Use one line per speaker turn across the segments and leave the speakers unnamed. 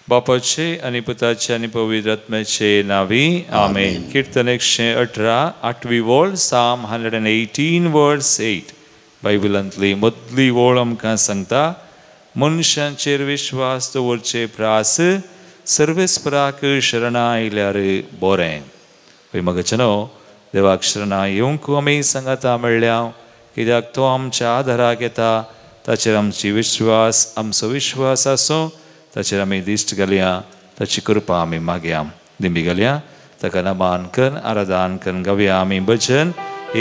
बापाचे आणि पुताचे आणि पवित्र आत्म्याचे नावी आमेन. कीर्तन 118 8वी ओळ Psalm 118 verse 8 बायबलांतली मदली ओळ आमकां सांगता मनशांचेर विश्वास दवरचे प्रास सर्वेस्पराक शरणा आयल्यार बरें. पळय मगचनो देवाक शरणा येवंक आमी सांगता म्हणल्या कित्याक तो आमच्या आदाराक येता ताचेर आमची विश्वास आमचो विश्वास आसूं ताचेर आमी दिश्ट घालया ताची कृपा आमी मागया. दिंबी घालया ताका नमान कर आराधन कर गावया आमी भजन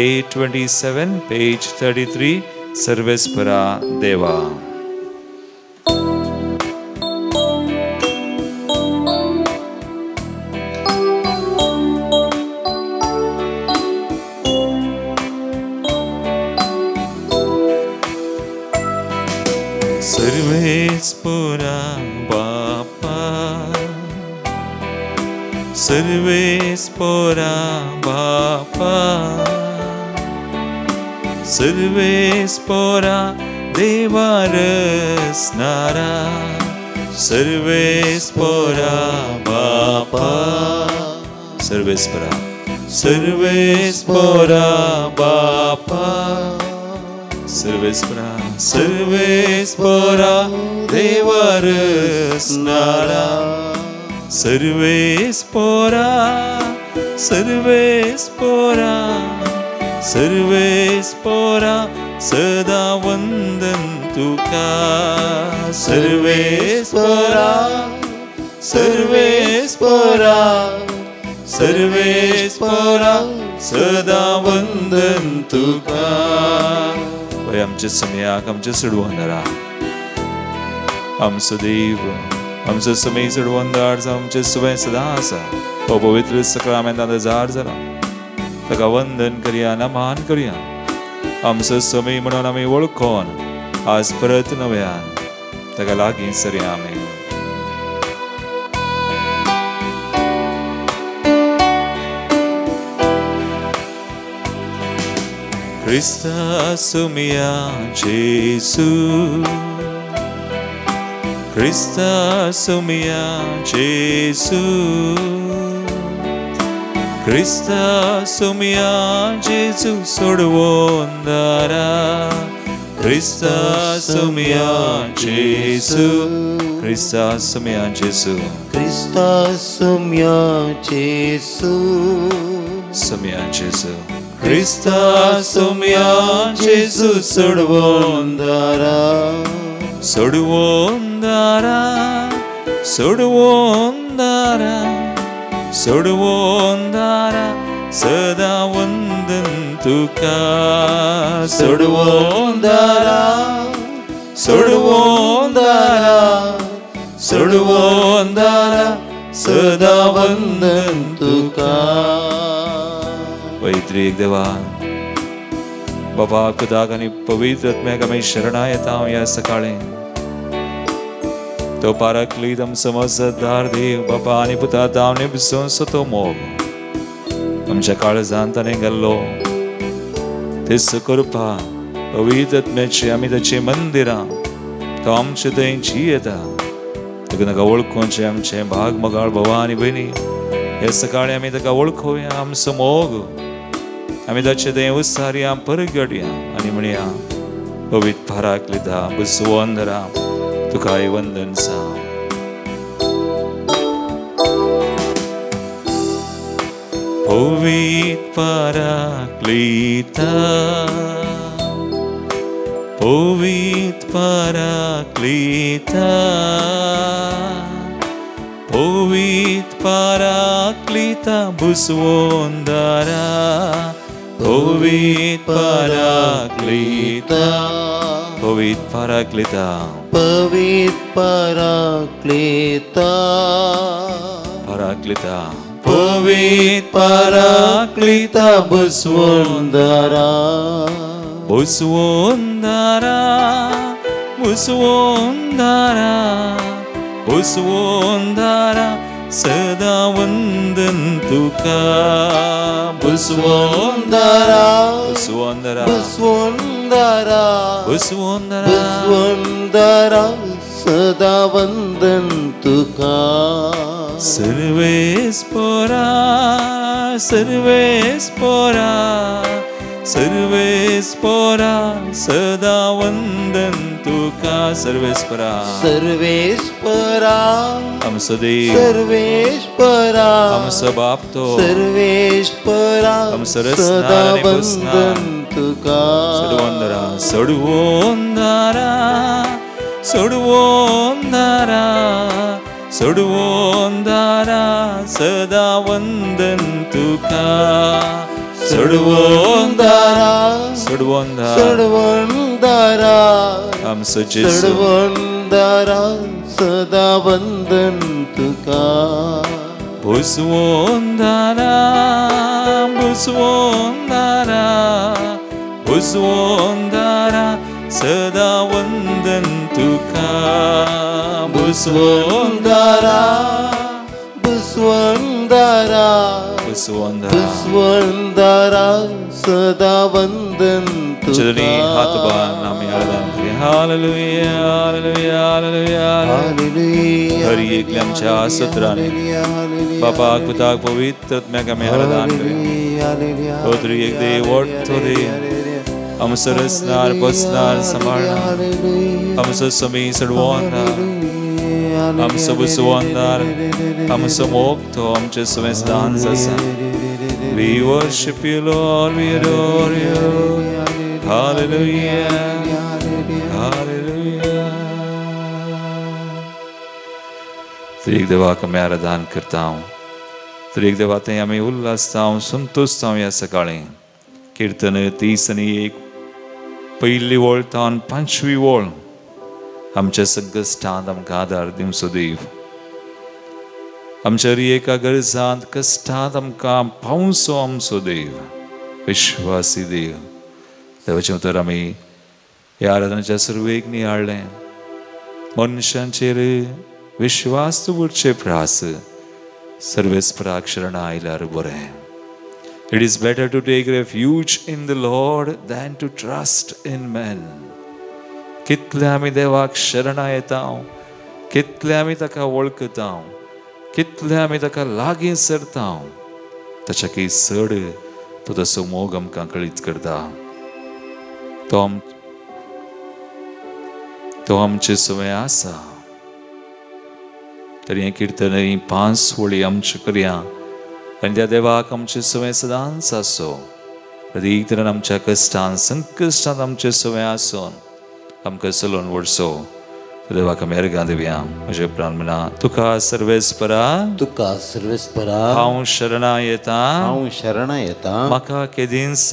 827 पेज 33 सर्वेस्परा देवा.
सर्वेस्परा बापा सर्वेस्परा बापा सर्वेस्परा देवा रचणारा सर्वेस्परा बापा
सर्वेस्परा
सर्वेस्परा बापा
सर्वेस्परा
सर्वेस्परा देवा रचणारा सर्वेस्परा सर्वेस्परा सर्वेस्परा सदा वंदन तुका सर्वेस्परा सर्वेस्परा सर्वेस्परा सदा वंदन तुका.
पळय आमच्या समयाक आमचे सोडवंदारा आमचो देव आमचो समय सोडवंदार जावं आमचे सुबह सदां आसा. हो पवित्र सक्रामेंतांत हजार जाला ताका वंदन करया नमान करया. आमचो समय म्हणून आमी वळखोन आज परत नव्यान ताका लागीं सरया आमी.
Krista sumia Jesu Krista sumia Jesu Krista sumia Jesu sodvondara Krista sumia Jesu
Krista sumia Jesu
Krista sumia Jesu
sumia Jesu
Krista sumia Jesu sodvondara
सोडवोंदारा सोडवोंदारा सोडवोंदारा सदा वंदन तुका
sodvondara sodvondara sodvondara सदा वंदन तुका.
पवित्र देवा बाबा खुदाक आनी पवित्र आत्म्याक आमी शरणा येता ह्या सकाळी. तो पाराक्लीत आमचो मजतदार देव बाबा आनी पुता दावणे बसून तो मोग आमच्या काळजांत ताणें घाल्लो ते सुकृपा पवित्र आत्म्याची आमी ताची मंदिरां तो आमचे थंय येता. तुका ताका वळखूचे आमचे भाग मगाळ भावा आनी भयणी हे सकाळी आमी ताका वळखुया आमचो मोग आमी ताचे थंय उसारया परगटया आनी म्हणया पवित्र पाराक्लीता बसवंदरा तुकाय वंदन सा.
पवित्र पाराक्लीता पवित्र पाराक्लीता पवित्र पाराक्लीता बसवंदरा पवित्र पाराक्लीता
पवित्र पाराक्लीता
पवित्र पाराक्लीता
पाराक्लीता
पवित्र पाराक्लीता
बसवंदरा
बसवंदरा बसवंदरा बसवंदरा सदा वंदन तुका
बसवंदरा
बसवंदरा
बसवंदरा
बसवंदरा
बसवंदरा सदा वंदन तुका.
सर्वेस्परा सर्वेस्परा सर्वेस्परा सदा वंदन तुका. सर्वेस्परा
सर्वेश्वरा
आमचो देव,
सर्वेश्वरा
आमचो बापतो,
सर्वेश्वरा
आमचो
सदा
रचना आणि
वंदन तुका.
सोडवंदरा सोडवंदरा सोडवंदरा सोडवंदरा सदा वंदन तुका. सोडवंदरा सोडवंदरा
सर्वंदरा
आमचो जेसू,
सर्वंदरा सदा वंदन तुका.
भुजवंदरा भुजवंदरा भुजवंदरा सदा वंदन तुका. भुजवंदरा
बुस्वंदरा
भुजवंदरा
बुस्वंदरा सदा वंदन
चलनी
तुका.
हात बांध आम्ही आराधना करूया. Hallelujah hallelujah hallelujah.
Hallelujah
Hari एकल्या आमच्या स्तोत्राने बापाक पुताक पवित्र आत्म्याक आम्ही आराधना करूया. तो तरी एक देव वाटतो देव, आमचो रचणार बसणार सांभाळणार, आमचो समी सडवंदार, आमचो बुसवंदार, आमचो मोगतो, आमचे सगळे दांस आसा. We worship you Lord, we adore you. Hallelujah Hallelujah. त्रिएक देवाक आम्ही आराधना करता. त्रिएक देवाते आम्ही उल्हासता संतोषता या सकाळी. कीर्तन 30:1 पहिली वोळ तावन 5वी वोळ. आमच्या संकश्टांत आमकां आदार दिवचो देव, आमच्या एका गरजांत कश्टांत आमकां पावचो आमचो देव, विश्वासी देव. देवाचें उतर आमी ह्या आराधनाच्या सुरवेक नियाळ्ळें. मनशांचेर विश्वास दवरचे प्रास सर्वेस्पराक शरण आयल्यार बरें. It is better to take refuge in the Lord than to trust in men. कितले आमी देवाक शरण येता, कितले आमी ताका वळखता, कितले आमी ताका लागीं सरता, ताच्याकी चड तो तसो मोग आमकां कळीत करता. तो आमचे सवय आसा. तरी हें कीर्तन 5 वळी आमचे करया आनी त्या देवाक आमचे सवय सदांच आसो. प्रत्येक तरेन आमच्या कश्टांत संकश्टांत आमचे सवय आसून आमकां चलोवन वडचो. देवाक आमी अर्गां दिवया. म्हजे प्राण म्हणा, तुका सर्वेस्परा
तुका सर्वेस्परा
हांव शरणा येता.
हांव शरणा येता.
म्हाका केदींस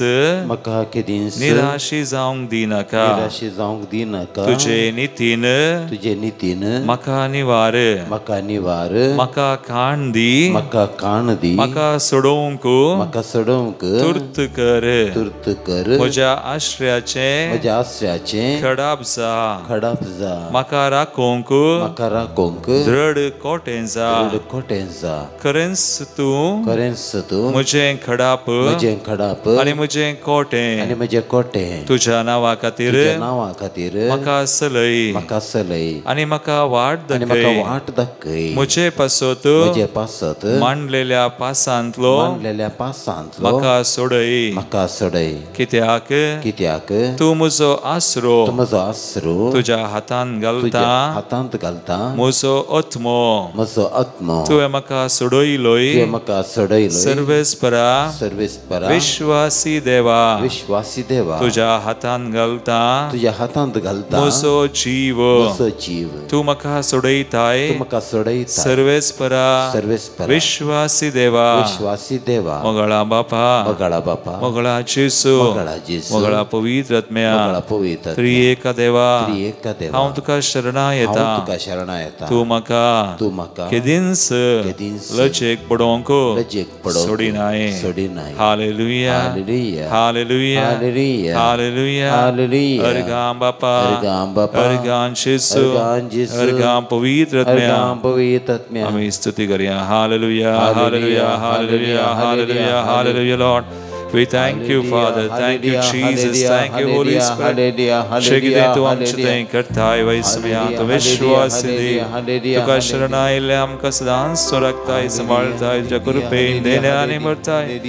म्हाका केदींस
निराशी जावंक दिनाका.
निराशी जावंक दिनाका.
तुजे नितीन
तुजे नितीन
म्हाका निवार.
म्हाका निवार.
म्हाका काण दी.
म्हाका काण दी.
म्हाका सोडोवंक
म्हाका सोडोवंक
तुर्त कर.
तुर्त कर.
म्हज्या आश्रयाचे
म्हज्या आश्रयाचे
खडाप जा.
खडाप जा.
म्हाका राखोवंक
म्हाका राखोवंक
दृढ कोटें जा.
खोटें जा.
खरेंच तूं
खरेंच तूं
म्हजें खडाप
म्हजें खडाप
आनी म्हजें कोटें.
आनी म्हजें कोटें.
तुज्या नांवा खातीर
तुज्या नांवा खातीर
म्हाका सलय
म्हाका सलय
आनी म्हाका वाट
आनी म्हाका
दाखय.
वाट दाखय.
म्हजे पासत
म्हजे पासत
मांडलेल्या पासांतलो
मांडलेल्या पासांतलो
म्हाका सोडय.
म्हाका सोडय.
कित्याक
कित्याक
तूं म्हजो आसरो
तूं म्हजो आसरो
तुज्या हातांत घालता.
हातांत घालता.
म्हजो आत्मो
म्हजो आत्मो
तुवें म्हाका सोडयलोय.
तुवें म्हाका सोडयलो.
सर्वेस्परा
सर्वेस्परा
विश्वासी देवा
विश्वासी देवा
तुज्या हातांत घालता.
तुज्या हातांत घालता.
म्हजो जीव
म्हजो जीव
तूं म्हाका सोडयताय.
तूं म्हाका सोडयता.
सर्वेस्परा
सर्वेस्परा
विश्वासी देवा
विश्वासी देवा
मोगळा बापा
मोगळा बापा
मोगळा जेसू
मोगळा जेसू
मोगळा पवित्र आत्म्या
मोगळा पवित्र
त्रिएका देवा
त्रिएका देवा
हांव तुका शरणा येता.
हांव तुका शरणा येता.
तूं म्हाका केदींस लजेक पडोवंक
लजेक पडोवंक
सोडिनाय.
सोडिनाय.
Hallelujah
hallelujah
hallelujah
hallelujah
hallelujah
hallelujah.
अर्गां बापा
अर्गां बापा
अर्गां जेसू
अर्गां जेसू
अर्गां पवित्र आत्म्या
अर्गां पवित्र आत्म्या
आमी स्तुती करया. Hallelujah hallelujah hallelujah hallelujah hallelujah Lord.
We thank you, Father. Thank you, Jesus. Thank you, Holy Spirit. Shekide tu amche te kartai vai samya tu vishwas de tu ka sharanai le hum ka sadan suraktai samvaltai jakur pe dene ani martai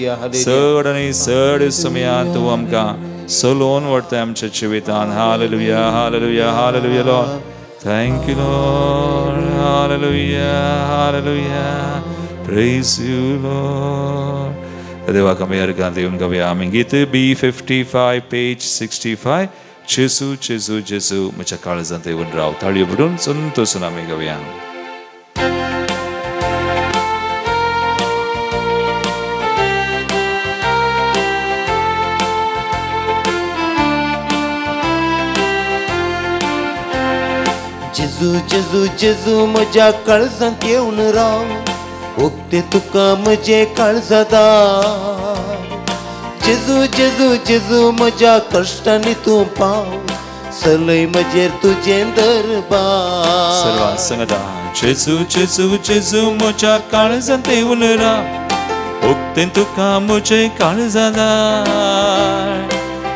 sodani sod samya tu amka solon vartai amche chivitan. Hallelujah, hallelujah, hallelujah, Lord. Thank you, Lord. Hallelujah, hallelujah. Praise you, Lord. देवा कमेर गांधी उनका व्यायाम गीत B55 page 65 जेसु जेसु जेसु मुझे काल जानते उन राव थाली बुडुन सुन तो सुना मेगा व्यायाम
जेजू जेजू जेजू मुझे काल जानते उन राव उगते तुका मुझे काळजादार जेजू जेजू जेजू म्हज्या कश्टांनी तूं पाव सलय म्हजेर तुजें दरबार
सर्वां संगता जेजू जेजू जेजू म्हज्या काळजांत येवन राव उगते तुका मुझे काळजादार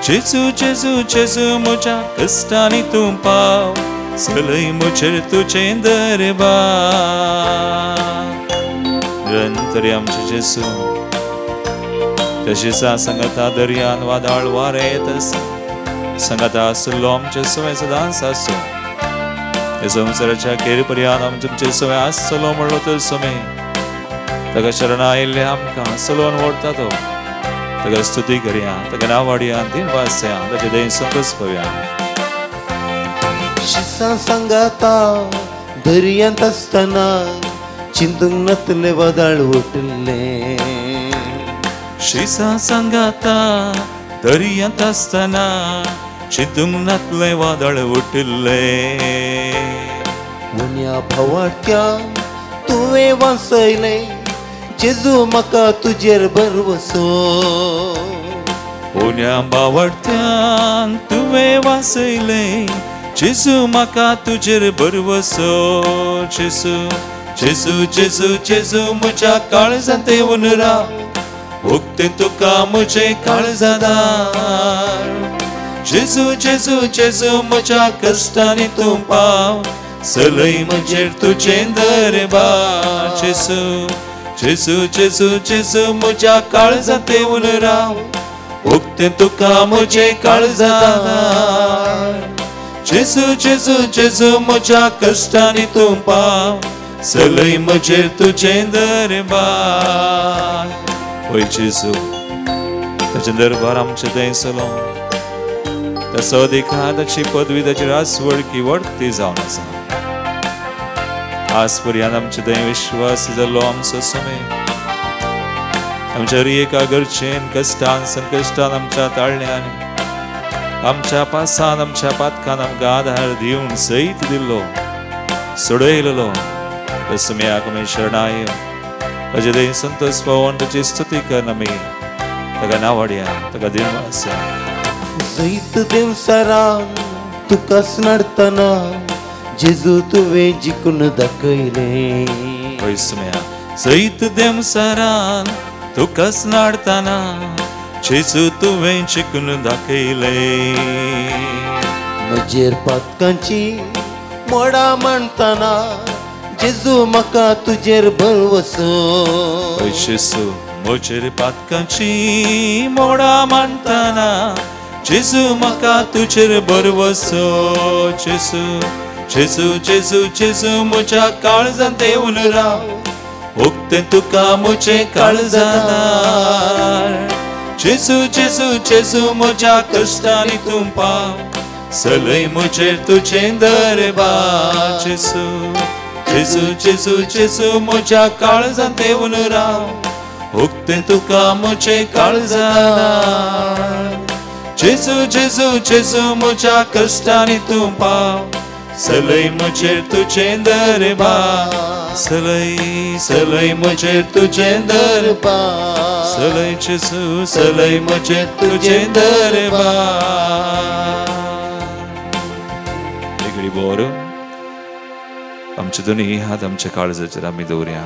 जेजू जेजू जेजू म्हज्या कश्टांनी तूं पाव सलय म्हजेर तुजें दरबार निरंतरी आमचे जेसू तशीचा संगता दर्यान वादळ वारे येत संगता आसलो आमचे सवय सदांच आसो हे संवसाराच्या खेरपर्यंत आमी तुमचे सवय आसलो म्हणलो तर समय ताका शरण आयिल्ले आमकां सलोन व्हरता तो ताका स्तुती करया ताका नावाडया दिन वासया ताचे देन संतोष पवया
शिसा संगता दर्यांत आसतना चिंतूंक नतले वादळ उठले
शिसा संगता दर्यांत आसतना चिंतूंक नतले वादळ उठले
मुन्या भावाट्यान तुवें वाचयले जेजू म्हाका तुजेर भरवसो
पुण्या बावडत्यान तुवें वाचयले जेजू म्हाका तुजेर भरवसो जेजू जेजू जेजू जेजू म्हज्या काळजांत येवन राव उगते तुका म्हजे काळजादार जेजू जेजू जेजू म्हज्या कश्टांनी तूं पाव सलय म्हजेर तुजें दरबार जेजू जेजू जेजू जेजू म्हज्या काळजांत येवन राव उगते तुका म्हजे काळजादार जेजू जेजू जेजू म्हज्या कश्टांनी तूं पाव सलय म्हजेर तुजें दरबार ओय जेजू ताचें दरबार आमचें थंयसलो तसो देखा ताची पदवी ताची रासवडकी वर्ती जावन आसा आज पर्यंत आमचे थंय विश्वास जाल्लो आमचो समय आमच्या एका गरजेन कश्टान संकश्टान आमच्या ताळण्यांनी आमच्या पासान आमच्या पातकान आमकां आधार दिवन सैत दिल्लो सोडयलो तसम्याक आमी शरणाय ताचे देन संतोष पावोन ताची स्तुती कर आमी ताका नावाडया ताका दिनवासा
सैत देवसारान तुकाच नडतना जेजू तुवें जिखून दाखयलें
वैसम्या सैत देवसारान तुकाच नाडतना जेजू तुवें जिखून दाखयलें
म्हजेर पातकांची मोडां मांडतना जेजू म्हाका तुजेर भरवसो
जेजू म्हजेर पातकांची मोडां मांडतना जेजू म्हाका तुजेर भरवसो जेजू जेजू जेजू जेजू म्हज्या काळजांत येवन राव उगते तुका म्हजें काळजादार जेजू जेजू जेजू म्हज्या कश्टांनी तूं पाव सलय म्हजेर तुजें दरबार जेजू जेजू जेजू जेजू म्हज्या काळजांत येवन राव उगते तुका म्हजें काळजादार जेजू जेजू जेजू म्हज्या कश्टांनी तूं पाव सलय म्हजेर तुजें दरबार सलय सलय म्हजेर तुजें दरबार सलय जेजू सलय म्हजेर तुजें दरबार एक बोर आमचे दोनी हात आमच्या काळजाचेर आमी दवरया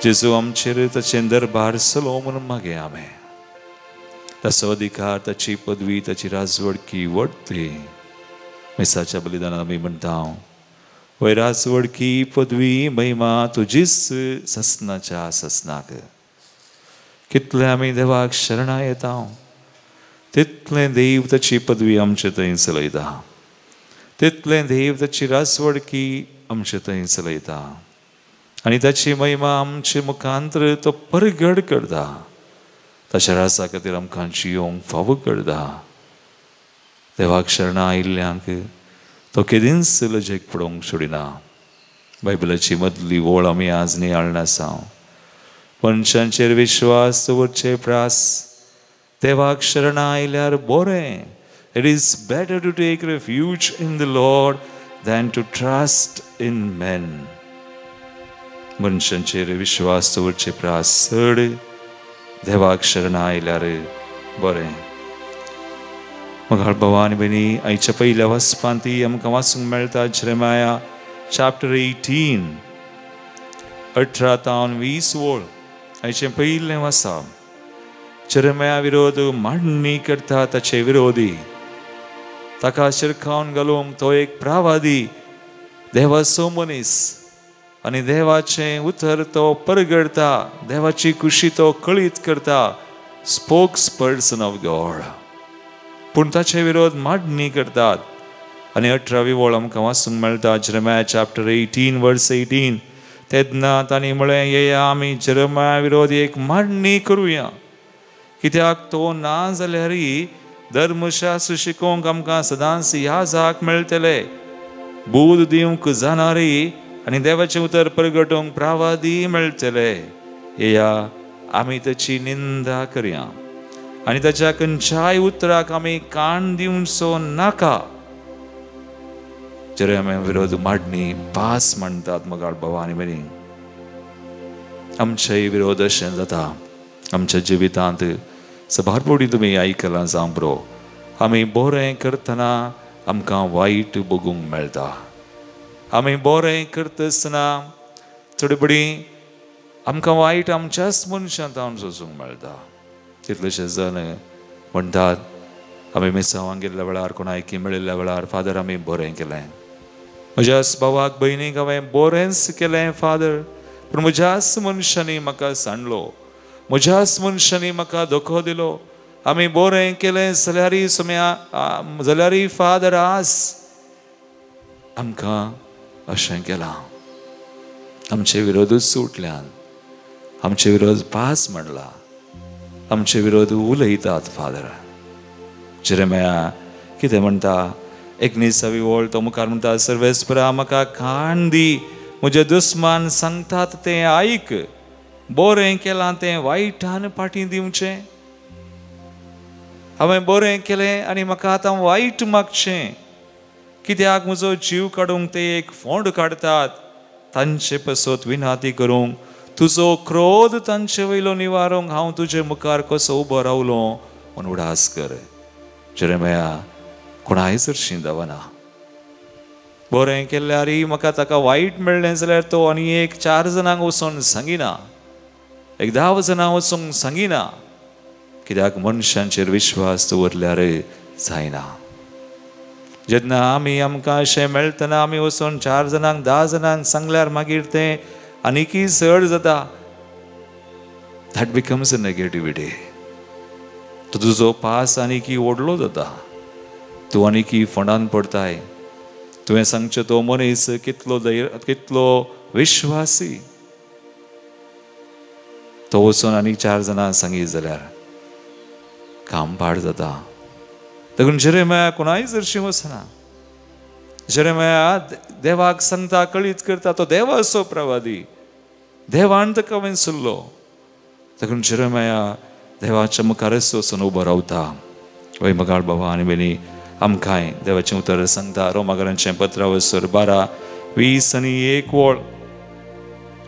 जेजू आमचेर ताचें दरबार चलो म्हणून मागे आमे ताचो अधिकार, ताची पदवी, ताची राजवडकी वडते. मिसाच्या बलिदानात आमी म्हणटा वय राजवडकी पदवी महिमा तुजीच ससनाच्या ससनाक. कितले आमी देवाक शरणा येता तितले देव ताची पदवी आमचे थंय चलयता. तितले देव ताची राजवडकी आमचे थंय चलयता आनी ताची महिमा आमचे मुखांतर तो परगड करता. ताच्या राजा खातीर आमकां जियोंक फावो करता. देवाक शरणा आयिल्ल्यांक तो केदींच लजेक पडोवंक सोडिना. बायबलाची मदली ओळ आमी आज नियाळन आसा. मनशांचेर विश्वास दवरचे प्रास. देवाक शरणा आयल्यार बरें. It is better to take refuge in the Lord than to trust in men. मनशांचेर विश्वास दवरचे प्रास चड. देवाक शरणा आयल्यार बरें. मगाळ भवानी भयणी, आयच्या पयल्या वचपांती आमकां वाचूंक मेळटा जेरेमाया chapter 18 18 ta 20 ओळ. आयचें पयलें वाचा. जेरेमाया विरोध मांडणी करता ताचे विरोधी. ताका शिरकावन घालूंक तो एक प्रवादी, देवाचो मनीस आनी देवाचें उतर तो परगडता. देवाची खुशी तो कळीत करता. Spokes person of God. पूण ताचे विरोध मांडणी करतात. आनी 18वी ओळ आमकां वाचूंक मेळटा जेरेमाया chapter 18 verse 18. तेन्ना तांणी म्हळें, येया आमी जेरेमाया विरोध एक मांडणी करुया. कित्याक तो ना जाल्यारय धर्मशास्त्र शिकोवंक आमकां सदांच याजाक मेळटले. बोध दिवंक जाणारी आनी देवाचें उतर परगटोवंक प्रवादी मेळटले. येया आमी ताची निंदा करया आनी ताच्या खंयच्याय उतराक आमी कान दिवचो नाका. जेरेमाया विरोध मांडणी पास म्हणटात. मगाळ भवानी भयणी, आमचेय विरोध अशें जाता. आमच्या जिवितांत सबारपोटी तुमी आयकलां जावं बरो. आमी बरें करतना आमकां वायट बगूंक मेळटा. आमी बरें करता आसतना चडबडी आमकां वायट आमच्याच मनशांत जावन सोंसूंक मेळटा. कितलेशे जण म्हणटात आमी मिसावांक गेल्ल्या वेळार, कोणायकी मेळिल्ल्या वेळार, फादर आमी बरें केलें. म्हज्याच भावाक भयणीक हांवें बरेंच केलें फादर, पूण म्हज्याच मनशांनी म्हाका सांडलो. म्हज्याच मनशांनी म्हाका धोको दिलो. आमी बरें केलें जाल्यारय फादर आज आमकां अशें केलां. आमचे विरोधूच सुटल्यान, आमचे विरोध पास म्हणला, आमचे विरोध उलयतात फादर. जेरेमाया कितें म्हणटा? 19वी ओळ तो मुखार म्हणटा, सर्वेस्परा म्हाका कान दी. म्हजे दुस्मान सांगतात तें आयक. बरें केलां तें वायटान फाटीं दिवचें. हांवें बरें केलें आनी म्हाका आतां वायट मागचें. कित्याक म्हजो जीव काडूंक ते एक फोंड काडटात. तांचे पसत विनाती करूंक, तुजो क्रोध तांचे वयलो निवारूंक हांव तुजे मुखार कसो उबो रावलो म्हूण उडास कर. जेरेमाया कोणाय चडशीं दावना. बरें केल्यारय म्हाका ताका वायट मेळ्ळें जाल्यार तो आनी एक 4 जाणांक वचोन सांगिना, एक 10 जाणां वचोंक सांगिना. कित्याक मनशांचेर विश्वास दवरल्यार जायना. जेन्ना आमकां अशें मेळटना आमी वचोन 4 जाणांक 10 जाणांक सांगल्यार मागीर तें आनीकय चड जाता. That becomes a negativity. तुजो पास आनीकय व्हडलो जाता. तूं आनीकय फोंडान पडताय. तुवें सांगचें तो मनीस कितलो विश्वासी. तो वचून आनीक 4 जाणां सांगी जाल्यार काम पाड जाता. देखून जेरेमाया कोणाय चडशीं वचना. जेरेमाया देवाक सांगता, कळीत करता. तो देवाचो प्रवादी. देवान ताका वेंचल्लो. देखून जेरेमाया देवाच्या मुखारच वचून उबो रावता. वय मगाळ बाबा आनी भयणी, आमकांय देवाचें उतर सांगता. रोमाकारांचें पत्र 12, 20 आनी 1 ओळ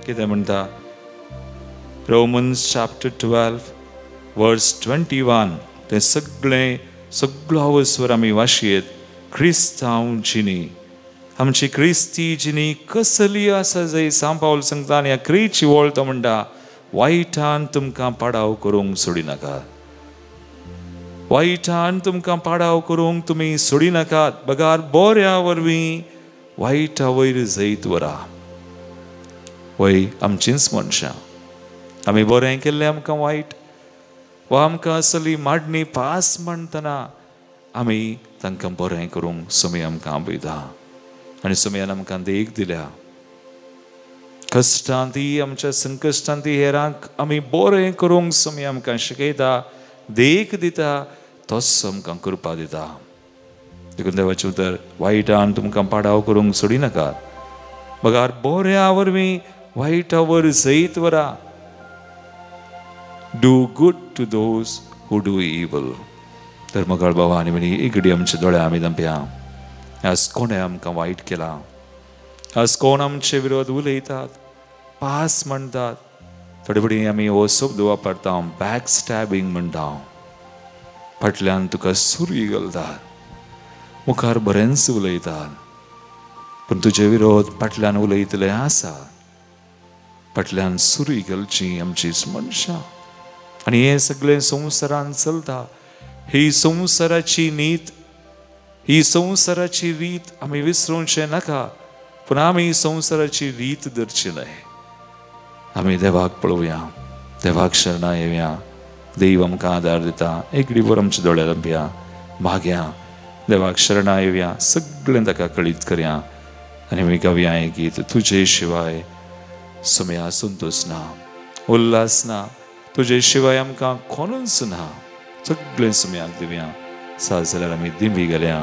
कितें म्हणटा? Romans chapter 12 verse 21. ते सगळो आवसवर आमी वाशयेत. क्रिस्तांव जिणी
आमची क्रिस्ती जिनी कसली आसा जंय सांत पावल सांगता आनी ह्या क्रिची वळ तो म्हणटा वायटान तुमकां पाडाव करूंक सोडिनाका. वायटान तुमकां पाडाव करूंक तुमी सोडिनाकात. बगार बऱ्या वरवीं वायटा वयर जैत वरा. वय आमचींच मनशां. आमी बरें केल्लें आमकां वायट वा आमकां असली माडणी पास म्हणटना आमी तांकां बरें करूंक सुमी आमकां आपयता. आनी सुमयान आमकां देख दिल्या. कश्टांती आमच्या संकश्टांती हेरांक आमी बरें करूंक सुमी आमकां शिकयता, देख दिता, तोच आमकां कृपा दिता. देखून देवाचें उतर वायटान तुमकां पाडाव करूंक सोडिनाकात. बगार बऱ्या वरवीं वायटा वर जैत वरा. Do good to those who do evil. धर्मकाळ भावांनी म्हणी एक घडी आमच्या दोळ्या आमी धांपया. आज कोणें आमकां वायट केलां. आज कोण आमचे विरोध उलयतात, पास म्हणटात. थोडे बडी आमी हो शब्द वापरता बॅक स्टॅबिंग म्हणटा. फाटल्यान तुका सुरी घालतात, मुखार बरेंच उलयतात, पूण तुजे विरोध फाटल्यान उलयतले आसा. फाटल्यान सुरी घालची आमचीच मनशां. आनी हें सगळें संवसारान चलता. ही संवसाराची नीत, ही संवसाराची रीत आमी विसरूंचे नाका. पूण आमी संवसाराची रीत धरचिले. आमी देवाक पळोवया, देवाक शरणां येवया. देव आमकां आदार दिता. एक घडीभर आमचे दोळे धांपया, मागया, देवाक शरणां येवया, सगळें ताका कळीत करया. आनी आमी गावया हें गीत. तुजे शिवाय सुमया संतोश ना, उल्हास ना. तुजे शिवाय आमकां कोणूच ना. सगळें सुमयाक दिवया. साज जाल्यार आमी दिंबी घालया.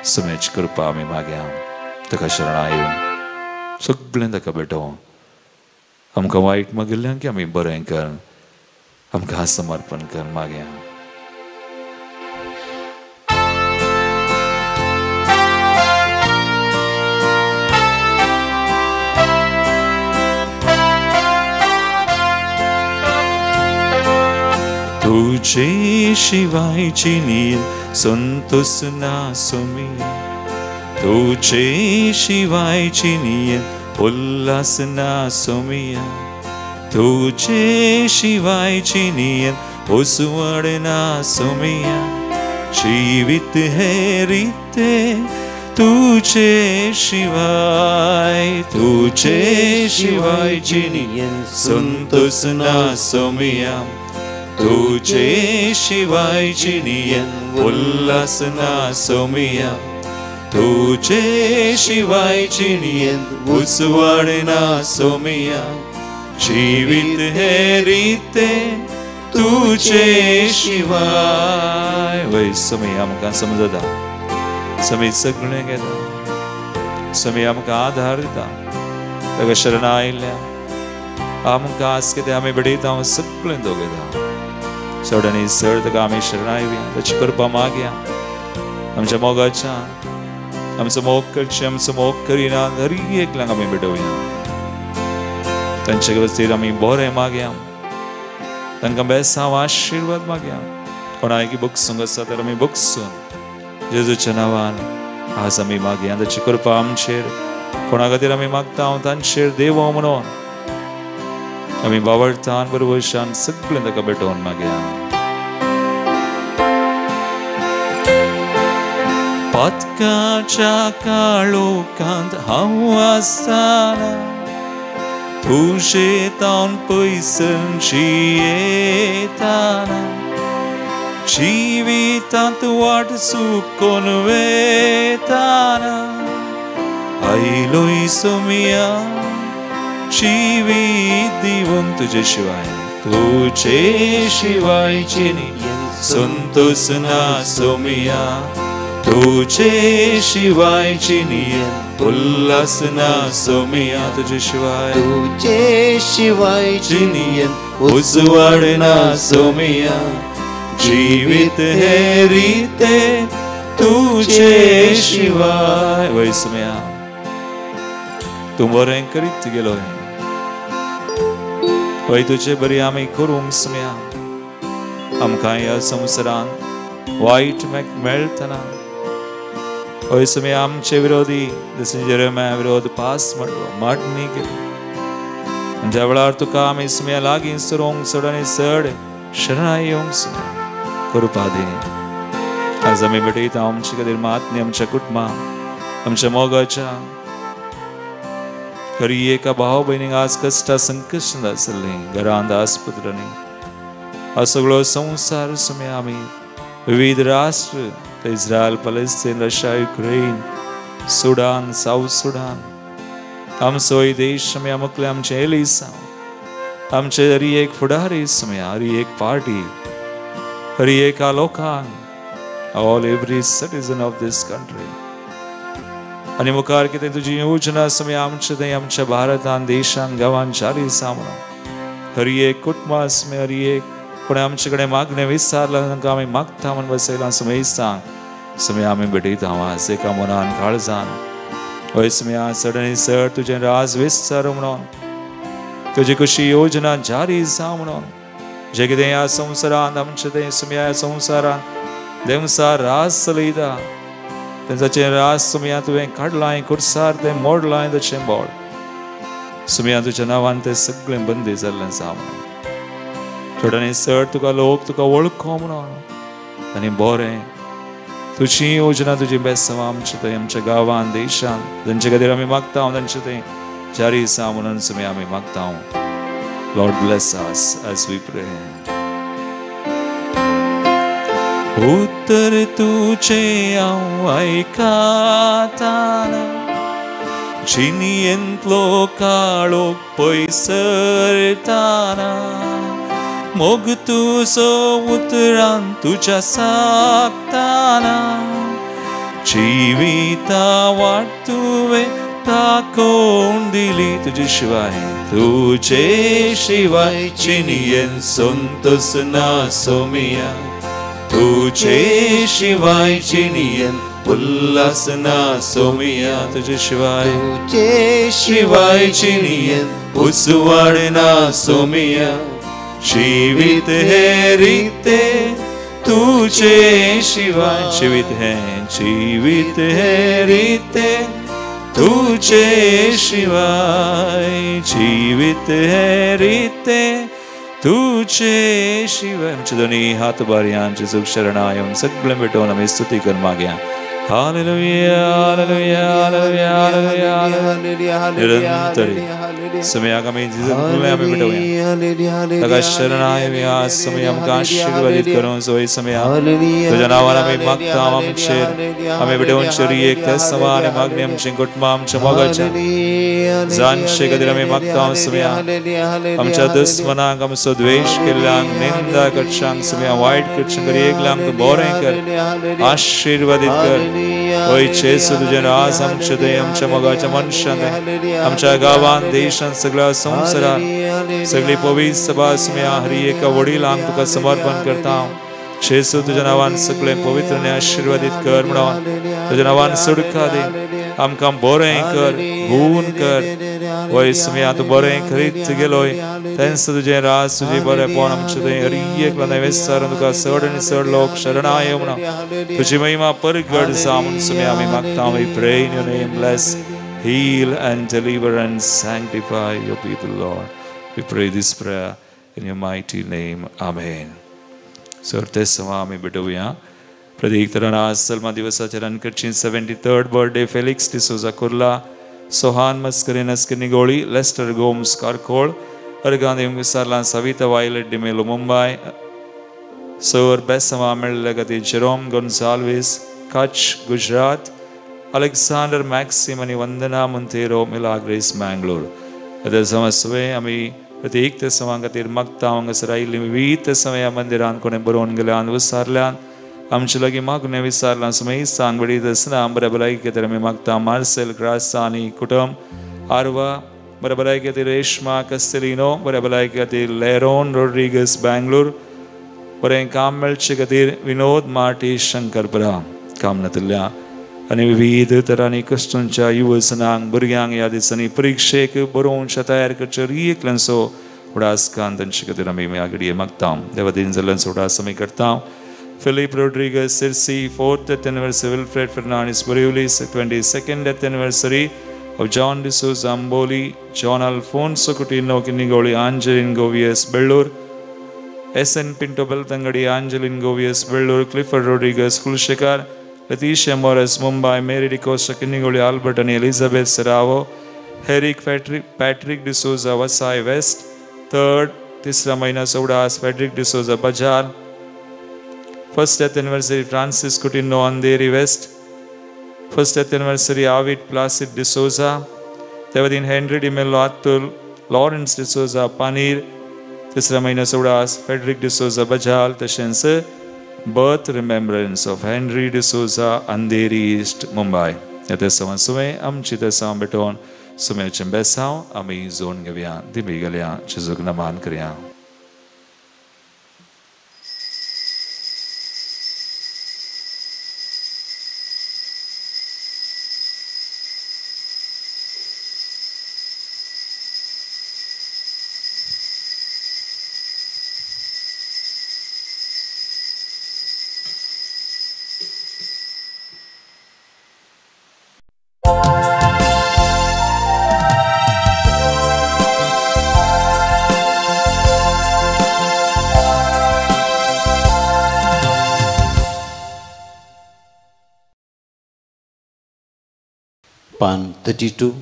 सुमयाची कृपा आमी मागया. ताका शरणां येवन सगळें ताका भेटोवं. आमकां वायट मागिल्लें की आमी बरें कर. आमकां समर्पण कर, मागया. तुझे शिवायची नील संतोष ना सुमिया. तुझे शिवायची नील उल्हास ना सुमिया. तुझे शिवायची नील उसवड ना सुमिया. जीवित है रीते तुझे शिवाय. तुझे शिवायची नील संतोष ना सुमिया. तुझे शिवायची नील उल्हास ना सुमिया. तुझे शिवायची नील उसवड ना सुमिया. जीवित है रीते तुझे शिवाय. वय समय आमकां समजता. समय सगळें घेता. समय आमकां आधार दिता. ताका शरणां आयिल्ल्या आमकां आज कितें आमी बडयता सगळें तो घेता. चड आनी चड ताका आमी शरणां येवया. ताची कृपा मागया. आमच्या मोगाच्यान आमचो मोग करचे, आमचो मोग करिना दर एकल्यांक आमी भेटोवया. तांचे खातीर आमी बरें मागया. तांकां बेसांव आशिर्वाद मागया. कोणाकी बगसूंक आसा तर आमी बगसून जेजूच्या नांवान आज आमी मागया. ताची कृपा आमचेर. कोणा खातीर आमी मागता तांचेर देव म्हणून आमी बावळटान बरोबरशान सगळें ताका भेटोवन मागया. पातकाच्या काळोखांत हांव आसतना तुजे तावन पयसनची येताना. जिवितांत वाट चुकोवन वेताना आयलोय सुमिया. जिवीत दिवन तुजे शिवाय. तुजे शिवायची नील संतोष ना सुमिया. तुझे शिवायची नील उल्हास ना सुमिया. तुझे शिवाय.
तुझे शिवायची नील
उसवड ना सुमिया. जीवित है रीते तुझे शिवाय. वय सुमिया तूं बरें करीत गेलोय. वय तुजे बरी आमी करूंक सुमिया. आमकां ह्या संवसारान वायट मेळटना होय समय आमचे विरोधी जसे जेरेमिया विरोध पास मांडणी केली ज्या वेळार तुका आमी समय लागीं सरोंक चड आनी चड शरणाई येवंक कृपा दे आज आमी भेटयता आमचे खातीर महात्म्य आमच्या कुटुंबाक आमच्या मोगाच्या खरी एका भाव भयणीक आज कश्टा संकश्ट आसली घरांत आस्पत्रांनी हा सगळो संवसार समय आमी विविध राष्ट्र Israel Palestine Russia Ukraine Sudan South Sudan आमचो देश समय आमकले आमचे एलिसा आमचे हरी एक फुडारी समय हरी एक पार्टी हरी एका लोकांक all every citizen of this country आणि मुखार कितें तुजी योजना समय आमचे थंय आमच्या भारतान देशान गांवांत जारी आसा म्हणून हरी एक कुटुंबा समय हरी एक कोणें आमचे कडेन मागणें विचारलां तांकां आमी मागता म्हणून बसयलां समय सांग समय आमी भेटयता आज एका मनान काळजान हय समय आज चड आनी चड तुजें राज विस्तार म्हणून तुजी कशी योजना जारी आसा म्हणून जे कितें ह्या संवसारांत आमचे थंय समय ह्या संवसारांत देवसार राज चलयता तेंचे राज सुमया तुवें काडलां कुर्सार तें मोडलां तेचें बोड सुमया तुज्या नांवान तें सगळें बंदी जाल्लें आसा म्हणून चड आनी चड तुका लोक तुका वळखो म्हणून आनी बरें तुजी योजना तुजी बेसांव आमचे थंय आमच्या गांवांत देशांत तांचे खातीर आमी मागता तांचे थंय जारी आसा म्हणून सुमय आमी मागता Lord bless us as we pray उत्तर तुझे हांव आयकाताना जिनियेंतलो काळोख पयसरताना मोग तुजो उतरान तुज्या सागताना जिविता वाट तुवें दाखोवन दिली तुजे शिवाय जिनियेंत संतोष ना सोमिया तुझे शिवाय जिनियन उल्लास ना सोमिया तुझे शिवाय जिनियन उसवाड ना सोमिया जीवित है रीते तुझे शिवाय जीवित है रीते तुझे शिवाय जीवित है रीते तुझे शिवाय आमचे दोन्ही हात बारी आमचे सुख शरणायम सगळे मिटवून आम्ही स्तुती कर मागया हालेलुया हालेलुया हालेलुया हालेलुया निरंतर समय आगामी जीवन आम्ही मिटवूया ताका शरणायम या समय आमकां आशीर्वादित करूं सोय समय तुझ्या नावान आम्ही मागता आमचेर आम्ही मिटवून शरी एक समान मागणी आमची कुटुंबा आमच्या मोगाच्या जाणचे खातीर आम्ही मागता समय आमच्या दुश्मनांक आमचो द्वेष केल्ल्यांक निंदा करच्यांक समय वायट करच्यांक एकल्यांक तूं बरें कर आशीर्वादित कर वयचे तुझे राज आमचे थंय आमच्या मोगाच्या मनशांत आमच्या गांवांत देशांत सगळ्या संवसारांत सगळी पवित्र सभा समय हरी एका वडिलांक तुका समर्पण करता जेसू तुझ्या नावान सगळे पवित्र आनी आशीर्वादित कर म्हणून तुझ्या नावान सुडका दे आमकां बरें कर गुण कर वय समय तूं बरें करीत गेलोय तेंच तुजें राज तुजें बरेंपण आमचें थंय हरी एकलो नवेस्तार तुका चड आनी चड लोक शरणाय म्हणून तुजी महिमा परगट जा म्हणून समय आमी मागता we pray in your name bless heal and deliver and sanctify your people Lord we pray this prayer in your mighty name amen sir ते सवा आमी भेटूया प्रतीक तराना सलमा दिवसाच्या रनकरची 73rd birthday Felix D'Souza Kurla सोहान मस्करीन अस्कनिगोळी लेस्टर गोम्स कारकोळ अर्गांदे विसारला सविता वायलेट डिमेलो मुंबई सर बेसमा मेळ्ळगती Jerome Gonsalves Kutch Gujarat Alexander Maxim आणि वंदना मोंतेरो मिलाग्रेस मंगळूर अदर समस्वे आमी प्रत्येक ते सवां खातीर मागता हांगासर आयिल्ली विविध समय मंदिरान कोणें बरोवन गेल्यान विसारल्यान आमचे लागीं मागणें विसारलां समय सांग बडी दसना बऱ्या भलायके खातीर आमी मागता मार्सेल ग्रासा आनी कुटुंब आर्वा बऱ्या भलायके खातीर रेश्मा कस्तेलिनो बऱ्या भलायके खातीर लेरोन रोड्रिगस बँगलोर बरें काम मेळचे खातीर विनोद मार्टी शंकरपुरा कामनातल्या आनी विविध तरांनी कश्टांच्या युवजनांक भुरग्यांक ह्या दिसांनी परिक्षेक बरोवच्या तयार करचे एकल्यांचो उडासकान तांचे खातीर आमी ह्या घडये मागता देवा दिन जाल्ल्यान उडास आमी करता
Philip Rodriguez Sirsi, 4th death anniversary, Wilfred Fernandez Borivali, 22nd death anniversary of John D'Souza Amboli, John Alfonso Coutinho Kinigoli, Angelin Govies Bellur, S.N. Pinto Beltangadi, Angelin Govies Bellur, Clifford Rodriguez Kulshekar, Leticia Morris Mumbai, Mary DiCosta Kinigoli, Albert and Elizabeth Seravo, Eric Patrick D'Souza Vasai West, 3rd Tisra Maina Saudas Patrick D'Souza Bajar, 1st death anniversary Francis Coutinho Andheri West, 1st death anniversary Avid Placid D'Souza, Devadin Henry Di Mello Atul, Lawrence D'Souza Panir, Tisra Maina Saudas Frederick D'Souza Bajal, Tashense birth remembrance of Henry D'Souza Andheri East Mumbai. Yate sawan sume am chita sam beton sume chembesao ami zon gavya dibigalya chizuk naman kriya.
Pan 32,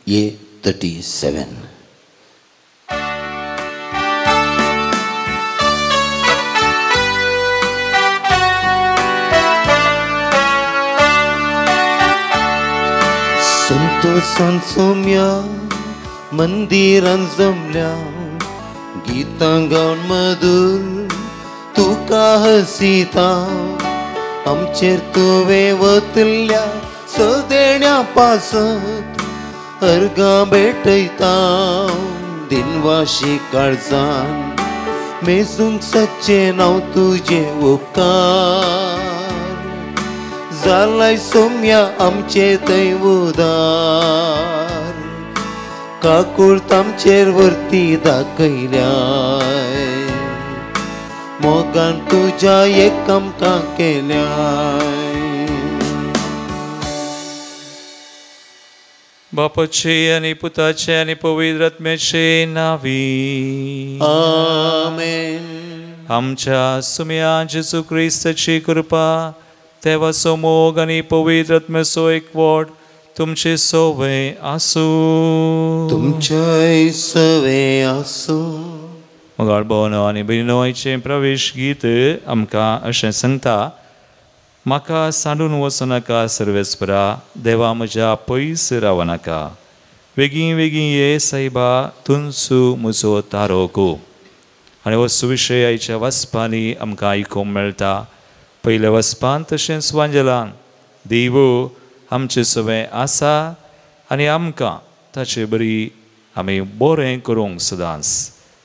A37. संतोषान Saumya मंदिरान जमल्या गीतां गावन मधुर तुका हसिता आमचेर तुवें वतल्या सदेण्या पासत अर्गां भेटयता दिनवाशी काळजान मेजूंक सच्चे नांव तुजें उपकार जालाय सोम्या आमचे थंय उदार काकूर्त आमचेर वर्ती दाखयल्याय मोगान तुज्या एक आमकां केल्याय
बापाचे आणि पुताचे आणि पवित्र आत्म्याचे नावी
आमेन.
आमच्या सुम्या जेजू ख्रिस्ताची कृपा तेव्हा समोग आणि पवित्र आत्म्याचो एकवट तुमचे सवय आसू
तुमचे सवय आसू.
मोगाळ भोवनो आनी भयणीचे प्रवेश गीत आमकां अशें सांगता म्हाका सांडून वचूं नाका सर्वेस्परा देवा म्हज्या पयस रावनाका बेगीन बेगीन ये सायबा तुमचो म्हजो तारोको. आनी हो सुविशय आयच्या वचपांनी आमकां आयकूंक मेळटा. पयल्या वचपान तशेंच वांजेलान देव आमचे सवय आसा आनी आमकां ताचे बरी आमी बरें करूंक सदांच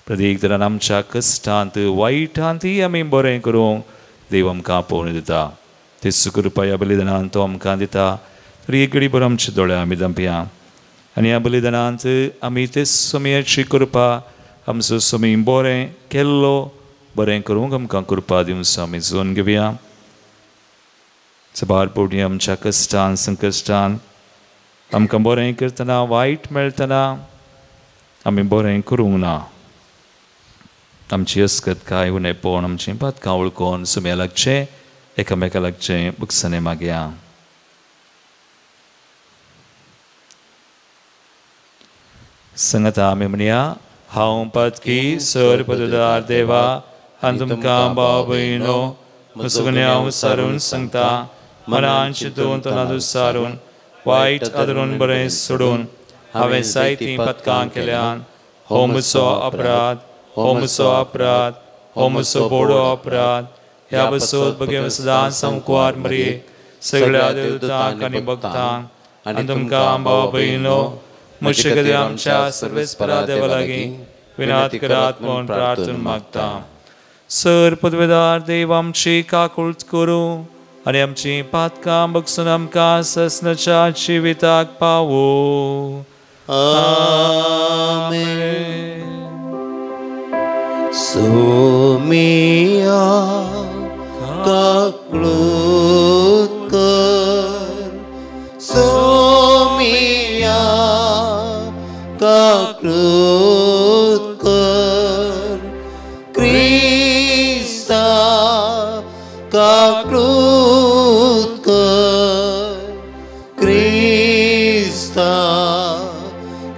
प्रत्येक तरान आमच्या कश्टांत वायटांतय आमी बरें करूंक देव आमकां पळोवन दिता. तेच कृपा ह्या बलिदानांत तो आमकां दिता. तरी एक घडी बरो आमचे दोळे आमी धांपया आनी ह्या बलिदानांत आमी ते समयाची कृपा आमचो समय बरें केल्लो बरें करूंक आमकां कृपा दिवचो आमी जोन घेवया. सबार पोटी आमच्या कश्टान संकश्टान आमकां बरें करतना वायट मेळटना आमी बरें करूंक ना. आमची अस्कत काय उणें पळोवन आमची पातकां वळखून सुम्या लागचें एकामेका लागचें बुकसने मागया. संगता आमी म्हणया हांव पातकी सर पददार देवा आनी तुमकां भाव भयणो म्हजो हांव सारून सांगता मनान चिंतून तोंडांत उसारून वायट आदरून बरें सोडून हांवें जायतीं पथकां केल्यान हो म्हजो अपराध हो म्हजो अपराध हो म्हजो बोडो अपराध. ह्या बसोत बगे सदां संकवार मरी सगळ्या देवतांक आनी भक्तांक आनी तुमकां भाव भयणो म्हजे खातीर आमच्या सर्वेस्परा देवा लागीं विनात करात म्हूण प्रार्थना मागता. सर पदवेदार देव आमची काकूळट करूं आनी आमची पातकां बगसून आमकां ससनाच्या जिविताक पावो.
सोमिया काकृत कर सोमिया काकृत कर क्रिस्ता काकृत कर क्रिस्ता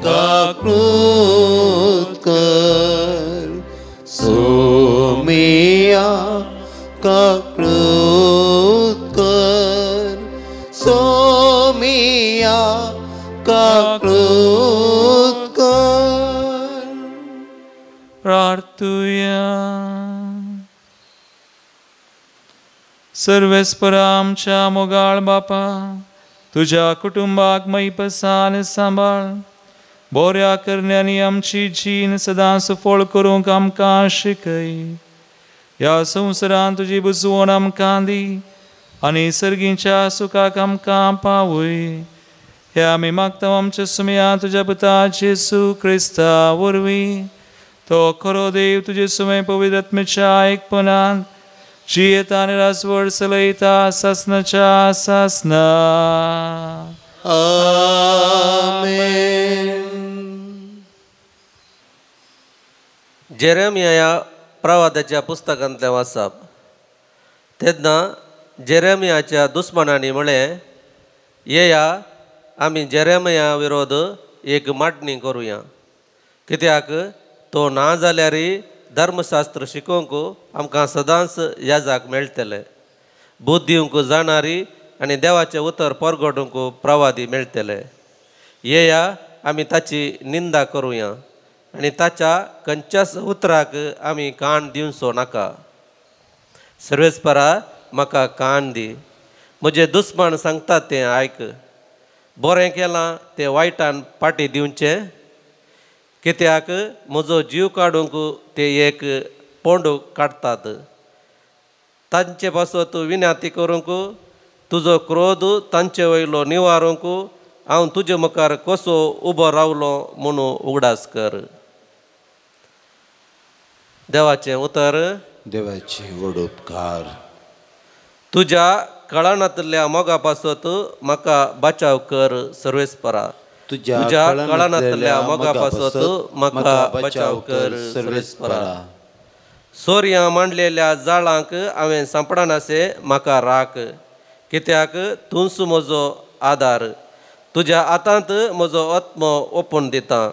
काकृत कर सोमिया काकृत कर सोमिया काकृत कर.
प्रार्थूया. सर्वेस्परा आमच्या मोगाळ बापा, तुझ्या कुटुंबाक मैपसान सांबाळ, बोऱ्या करण्यानी आमची जीण सदां सफळ करूंक आमकां शिकय. ह्या संवसारांत तुजी बुजवण आमकां दी आनी सर्गीच्या सुखाक आमकां पावय. हे आमी मागता आमच्या सुमया तुज्या पुता जेसू क्रिस्ता वरवीं. तो खरो देव तुजे सुमय पवित्र आत्म्याच्या एकपणांत जियेता आनी राजवड चलयता सासनाच्या सासना.
आमेन.
जेरेमिया या प्रवादाच्या पुस्तकांतलें वाचप. तेन्ना जेरेमियाच्या दुस्मनांनी म्हळें, येया आमी जेरेमिया विरोध एक मांडणी करुया, कित्याक तो ना जाल्यारय धर्मशास्त्र शिकोवंक आमकां सदांच याजाक मेळटलें. बूद दिवंक जाणारी आनी देवाचें उतर परगटूंक प्रवादी मेळटले. येया आमी ताची निंदा करुया आनी ताच्या खंयच्याच उतराक आमी कान दिवचो नाका. सर्वेस्परा म्हाका कान दी, म्हजे दुस्मण सांगतात तें आयक. बरें केलां तें वायटान फाटीं दिवचें, कित्याक म्हजो जीव काडूंक ते एक पोंडू काडटात. तांचे पासत विनंती करूंक, तुजो क्रोध तांचे वयलो निवारूंक हांव तुजे मुखार कसो उबो रावलो म्हणून उगडास कर. देवाचें उतर.
देवाचे व्हड उपकार.
तुज्या कळणांतल्या मोगा पासत म्हाका बचाव कर सर्वेस्परा. तुज्या कळणांतल्या मोगा पासत म्हाका बचाव कर सर्वेस्परा. सोर्यां मांडलेल्या जाळांक हांवें सांपडानासे म्हाका राख, कित्याक तूंच म्हजो आदार. तुज्या हातांत म्हजो आत्मो ओपून दिता.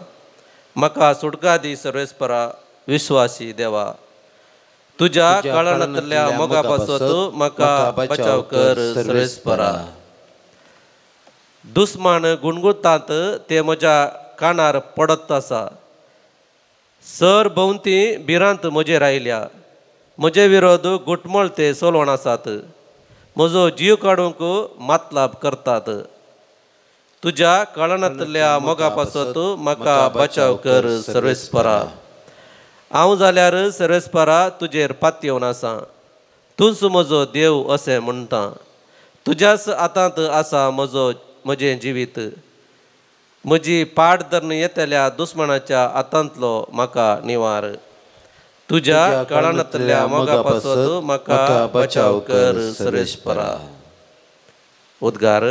म्हाका सुटका दी सर्वेस्परा विश्वासी देवा. तुज्या कळणांतल्या मोगा पासत म्हाका बचाव कर सर्वेस्परा. दुस्मान गुणगुणतात ते म्हज्या कानार पडत आसा. सर भोंवती भिरांत म्हजेर आयल्या. म्हजे विरोध गुटमळ ते सोलवण आसात. म्हजो जीव काडूंक मातलाब करतात. तुज्या कळणांतल्या मोगा पासत म्हाका बचाव कर सर्वेस्परा. हांव जाल्यार सर्वेस्परा तुजेर पातयेवन आसा. तूंच म्हजो देव अशें म्हणटा. तुज्याच हातांत आसा म्हजें जिवीत. म्हजी पाड धरून येतल्या दुस्मनाच्या हातांतलो म्हाका निवार. तुज्या कळणांतल्या मोगा पासत म्हाका बचाव कर सर्वेस्परा. उद्गार.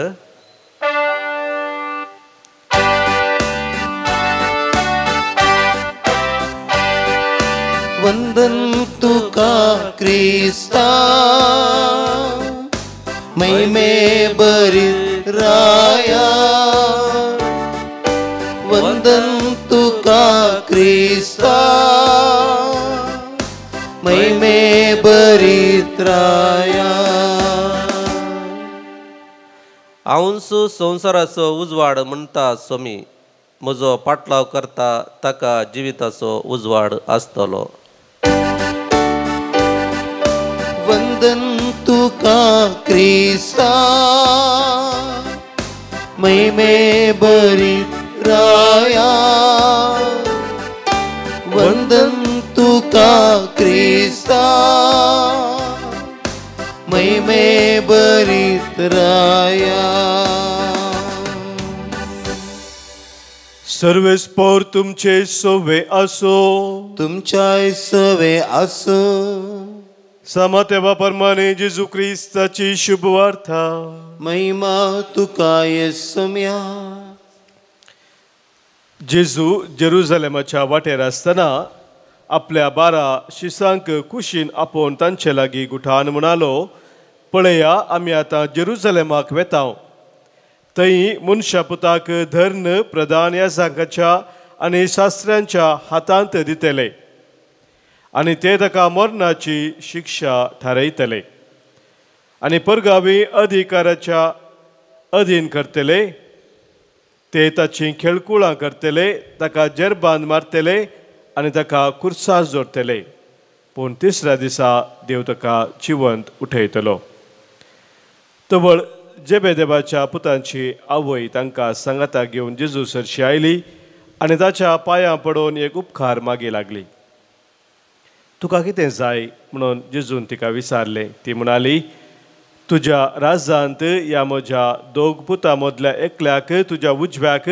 वंदन तुका क्रिस्ता, महिमे बरी राया. वंदन तुका क्रिस्ता, महिमे बरी राया.
हांवच संवसाराचो उजवाड म्हणटा सोमी. म्हजो पाटलाव करता ताका जिविताचो उजवाड आसतलो.
वंदन तुका क्रिस्ता, महिमे बरी राया. वंदन तुका क्रिस्ता, महिमे बरी राया.
सर्वेस्पर तुमचे सवे असो.
तुमच्या सवे असो.
समतेवा परमाने जेजू क्रिस्ताची शुभ वार्ता.
महिमा तुका येसुम्या.
जेजू जेरुझलेमाच्या वाटेर आसतना आपल्या 12 शिसांक कुशीन आपोवन तांचे लागीं गुठान म्हणालो, पळया आमी आतां जेरुझलेमाक वेतांव. थंय मनशा पुताक धर्न प्रधान याजकाच्या आनी शास्त्र्यांच्या हातांत दितले आनी ते ताका मरणाची शिक्षा थारयतले आनी परगावी अधिकाराच्या अधीन करतले. ते ताची खेळकुळां करतले, ताका जेरबान मारतले आनी ताका कुर्सार जोडतले. पूण तिसऱ्या दिसा देव ताका जिवंत उठयतलो. तवळ जेबेदेबाच्या पुतांची आवय तांकां सांगाता घेवन जेजू सरशी आयली आनी ताच्या पांयां पडोवन एक उपकार मागी लागली. तुका कितें जाय म्हणून जेजून तिका विचारलें. ती म्हणाली, तुज्या राजांत ह्या म्हज्या 2 पुतां मदल्या एकल्याक तुज्या उजव्याक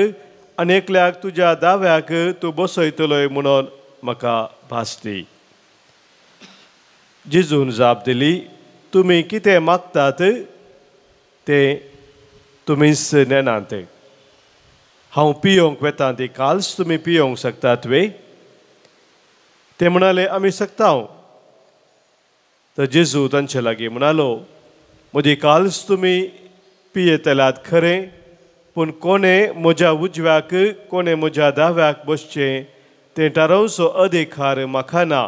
आनी एकल्याक तुज्या दाव्याक तूं बसयतलोय म्हणून म्हाका भासली. जेजून जाप दिली, तुमी कितें मागतात तें तुमीच नेनात. हांव पियोंक वेतां ती काल्स तुमी पियोंक शकतात वे? ते म्हणाले, आमी शकताव. तर जेजू तांचे लागीं म्हणालो, म्हजी काल्स तुमी पियेतल्यात खरें, पूण कोणें म्हज्या उजव्याक कोणें म्हज्या दाव्याक बसचें तें थारोवचो अधिकार म्हाका ना.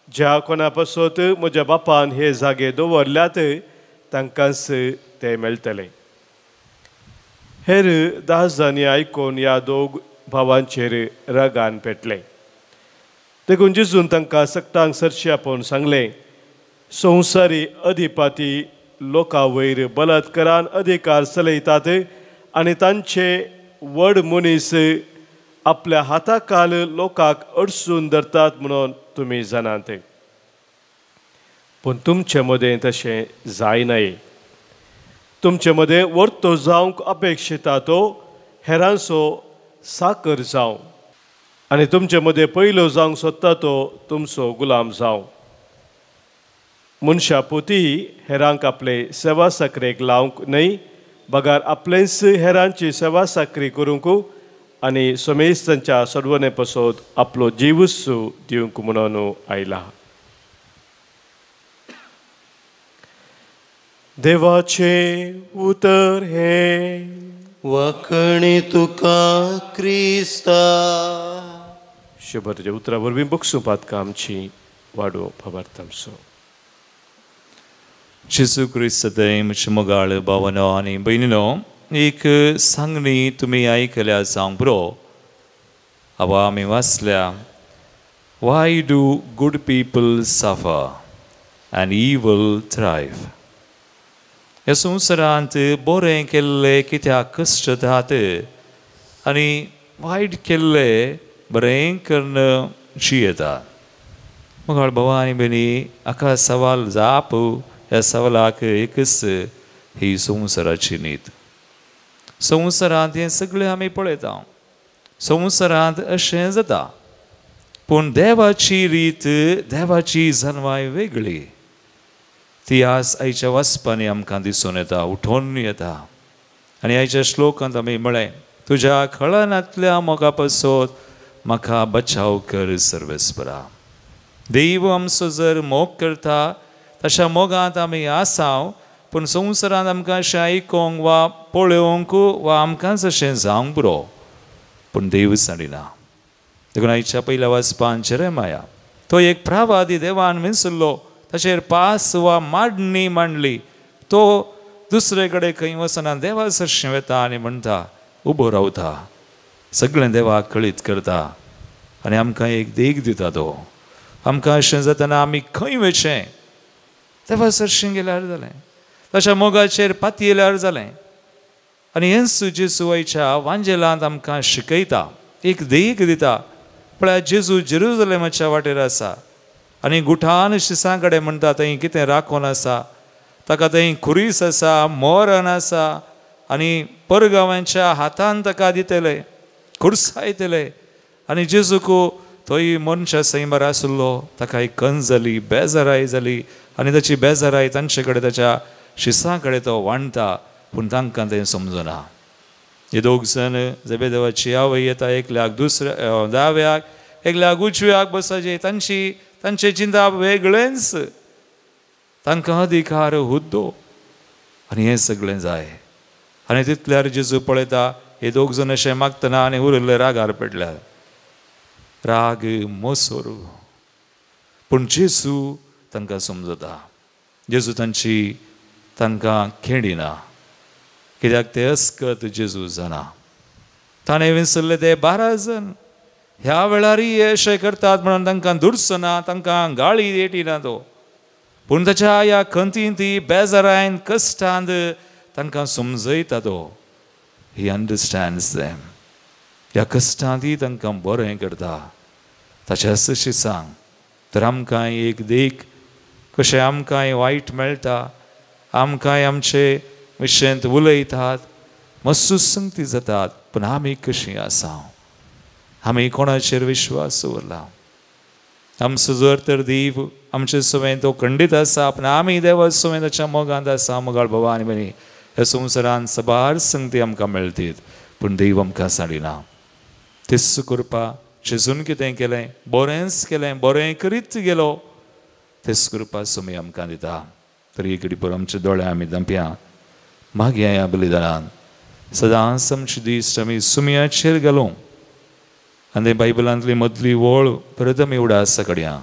ज्या कोणा पासत म्हज्या बापान हे जागे दवरल्यात तांकांच ते मेळटले. हेर 10 जाणी आयकून ह्या 2 भावांचेर रागान पेटले. देखून जेजून तांकां सक्तांक सरशी आपोवन सांगलें, संवसारी अधिपाती लोकां वयर बलात्कारान अधिकार चलयतात आनी तांचे व्हड मनीस आपल्या हाताखाल लोकांक अडसून धरतात म्हणून तुमी जाणात. पूण तुमचे मदें तशें जायनाये. तुमचे मदें वर्तो जावंक अपेक्षिता तो हेरांचो साकर जावं आनी तुमचे मदें पयलो जावंक सोदता तो तुमचो गुलाम जावं. मनशा पोती हेरांक आपले सेवा साकरेक लावंक न्हय, बगार आपलेच हेरांची सेवा साकरी करूंक आनी समेस्तांच्या सडवणे पासत आपलो जीवच दिवंक म्हणून आयला. देवाचे उतर हे
वखणी तुका क्रिस्ता.
शुभरच्या उतरा वरवीं बक्षुपातका आमची वाडो फबारतामचो.
जेजू क्रिस्तादय म्हजे मोगाळ भावनो आनी भयणीनो, एक सांगणी तुमी आयकल्या जावंक बरो. वा आमी वाचल्या, why do good people suffer and इवल थ्रायव. ह्या संवसारांत बरें केल्ले कित्याक कश्ट जातात आनी वायट केल्ले बरें करण जियेता. मोगाळ भावा आनी भयणी, हाका सवाल जाप ह्या सवालाक एकच ही संवसाराची न्हीद. संवसारांत हें सगळें आमी पळयता. संवसारांत अशें जाता, पूण देवाची रीत, देवाची जल्माय वेगळी. ती आज आयच्या वाचपांनी आमकां दिसून येता, उठोन येता. आनी आयच्या श्लोकांत आमी म्हळें, तुज्या खळनांतल्या मोगा पासत म्हाका बचाव कर सर्वेस्परा. देव आमचो जर मोग करता तशा मोगांत आमी आसाव, पूण संवसारांत आमकां अशें आयकोंक वा पळोवंक वा आमकांच अशें जावंक पुरो, पूण देव सांडिना. देखून आयच्या पयल्या वाचपान जेरेमाया, तो एक प्रवादी देवान विंचल्लो, ताचेर पास वा मांडणी मांडली. तो दुसरे कडेन खंय वचना देवा सरशें वेता आनी म्हणटा, उबो रावता, सगळें देवाक कळीत करता आनी आमकां एक देख दिता. तो आमकां अशें जातना आमी खंय वचचें, देवा सरशें गेल्यार जालें, तशा मोगाचेर पातयेल्यार जालें. आनी हेंच जेजू आयच्या वांजेलांत आमकां शिकयता, एक देख दिता. पळय, जेजू जेरुझलेमाच्या वाटेर आसा आनी गुठान शिसां कडेन म्हणटा थंय कितें राखोन आसा, ताका थंय खुरीस आसा, मोरण आसा आनी परगांवांच्या हातान ताका दितले, खुर्सायतले. आनी जेजूक तोय मनशा सैम बरो आसलो ताका एक कंज जाली बेजाराय जाली आनी ताची बेजाराय तांचे कडेन ताच्या शिसां कडेन तो वांडटा पूण तांकां तें समजना. हे दोग जण जबेदेवाची आवय येता एकल्याक दुसऱ्या दाव्याक एकल्याक उजव्याक बसचे तांचे चिंता वेगळेंच तांकां अधिकार हुद्दो आनी हें सगळें जाय. आनी तितल्यार जेजू पळयता हे दोग जण अशें मागतना आनी उरले रागार पडल्यात. राग मोसोर पूण जेजू तांकां समजता. जेजू तांकां खेडिना कित्याक ते अस्कत जेजू जाणा. ताणें विसरले ते 12 जण ह्या वेळारय अशें करतात म्हणून तांकां दुरसना तांकां गाळी येटिना तो. पूण ताच्या ह्या खंतीन ती बेजारायन कश्टांत तांकां समजयता तो. ही अंडरस्टँड्स देम. ह्या कश्टांतय तांकां बरें करता. ताच्या शिसांक तर आमकां एक देख कशें आमकांय वायट मेळटा आमकांय आमचे विशयंत उलयतात मातसो संगती जातात पूण आमी कशीं आसा आमी कोणाचेर विश्वास दवरला. आमचो जर तर देव आमचे सवय तो खंडीत आसा पूण आमी देवा सवय ताच्या मोगांत आसा. मोगाळ बाबा आनी भयणी ह्या संवसारांत सबार संगती आमकां मेळटात पूण देव आमकां सांडिना. तेच करपा जेजून कितें केलें बरेंच केलें बरें करीत गेलो तेच करपा सुमी आमकां दिता. तरी एक पर आमचे दोळे आमी धांप्या मागया ह्या बलिदानांत सदांच आमचे दीस आमी सुमयाचेर घालूं आनी बायबलांतली मदली वळ परत आमी उडास काडया.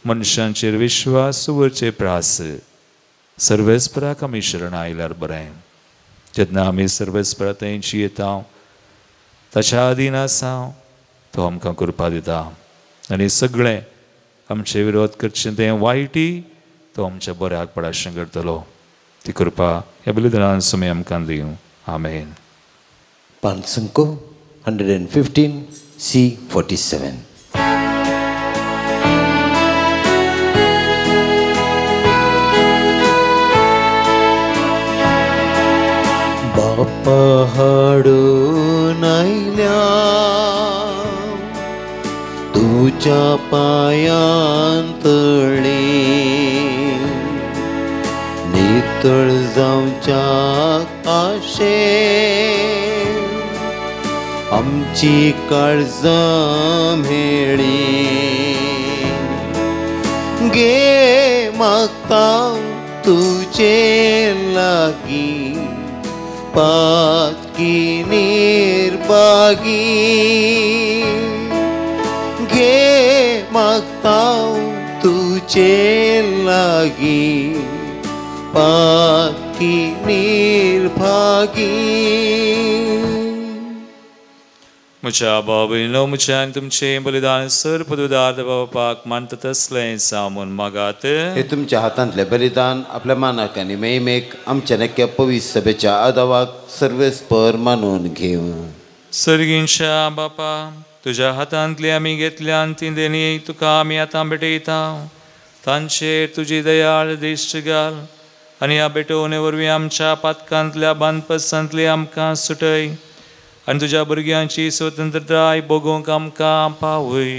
मनशांचेर विश्वास दवरचे प्रास सर्वेस्पराक आमी शरण आयल्यार बरें. जेन्ना आमी सर्वेस्परा थंयची येता ताच्या अधीन आसा तो आमकां करपा दिता आनी सगळें आमचे विरोध करचें तें वायटी तो आमच्या बऱ्याक पडाशें करतलो. ती कृपा ह्या बलिदानांत सुमी आमकां दिवं. आमेन.
पांचसंको 115 C47. बापा हाडून आयल्या तुझ्या पायांतळी नितळ जावच्या आशे आमची काळजां मेळी गे मागता तुजे लागी पातकी निर्भागी गे मागता तुजे लागी पातकी निर्भागी.
म्हज्या बाबीनो म्हज्यान तुमचें बलिदान सर पदुदार बापाक मानता तसलें सामून मागात.
हे तुमच्या हातांतले बलिदान आपल्या मानाक आनी मेहमेक आमच्या नक्क्या पवित्र सभेच्या आदावाक सर्वेस्पर मानून घेवं.
सर्गींच्या बापा तुज्या हातांतली आमी घेतल्यान ती देणी तुका आमी आतां भेटयता. तांचेर तुजी दयाळ दिश्ट घाल आनी ह्या भेटोवणे वरवीं आमच्या पातकांतल्या बांदपसांतली आमकां सुटय आनी तुज्या भुरग्यांची स्वतंत्रताय भोगूंक आमकां पावय.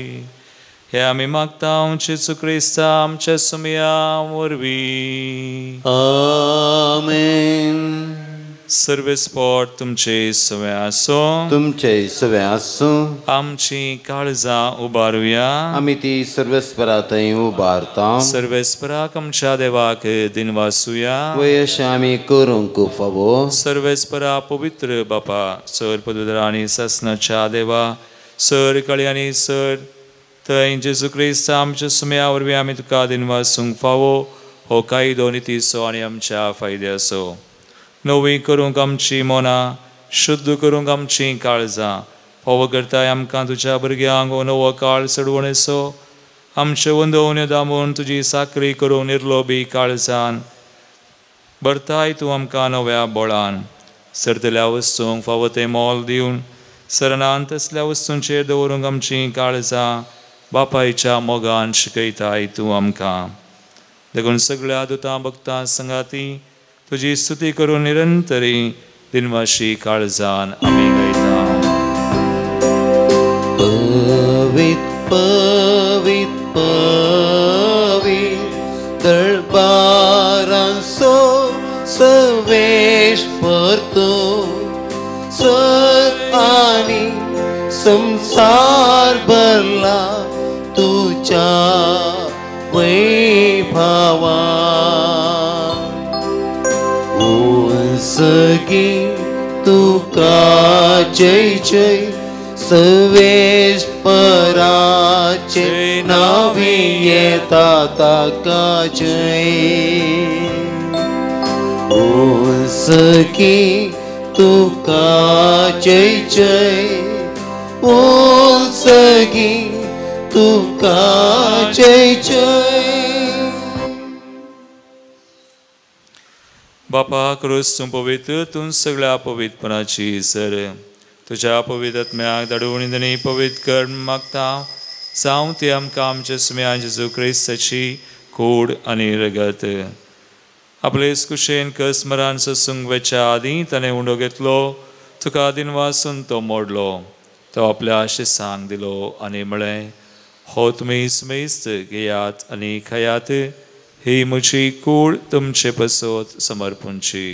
हे आमी मागता जेजू क्रिस्ता आमच्या सुमया वरवीं.
आमेन.
सर्वेस्पोट तुमचे सवय आसो
तुमचे सवय आसूं.
आमची काळजां उबारुया
आमी ती सर्वेस्परा थंय उबारता.
सर्वेस्पराक आमच्या देवाक दिनवासुया
वयश आमी करूंक फावो.
सर्वेस्परा पवित्र बापा सर पदुदार आनी ससनाच्या देवा सर कळी आनी सर थंय जेजू क्रिस्त आमच्या सुमया वरवीं आमी तुका दिनवासूंक फावो. हो कायदो नितीसो आनी आमच्या फायद्याचो. नवी करूंक आमची मनां शुद्ध करूंक आमची काळजां फावो करताय आमकां तुज्या भुरग्यांक हो नवो काळ चडवणेचो आमचे वंदवण्यो दामून तुजी साखरी करूंक निर्लोभी काळजान भरताय तूं आमकां नव्या बळान. सरतल्या वस्तूंक फावो तें मोल दिवन सरनांत असल्या वस्तूंचेर दवरूंक आमची काळजां बापायच्या मोगान शिकयताय तूं आमकां. देखून सगळ्या दुतां भक्तां संगाती तुजी स्तुती करून निरंतरी दिनवाशी काळजान आमी गायता.
पवित्र पवित पवित दरबारांचो सवेश परतो स्वर्ग आनी संसार भरला तुझ्या वैभवान सगी तुका जय जय सवेश पराचे नावी येता ताका जय सगी तुका जय जय सगी तुका जय जय.
बापा क्रोस तूं पवित्र तूं सगळ्या पवित्रपणाची सर तुझ्या पवित्र आत्म्याक धाडून आनी पवित्र कर मागता जावं ती आमकां आमच्या सुम्यान जेजू क्रिस्ताची कूड आनी रगत आपलेच कुशेन कसमरान ससूंक वेच्या आदीं ताणें उंडो घेतलो तुका आदीन वासून तो मोडलो तो आपल्या शिसांक दिलो आनी म्हळें हो तुमी सुमेस्त घेयात आनी खायात ही म्हजी कूड तुमचे पसोत समर्पूंची.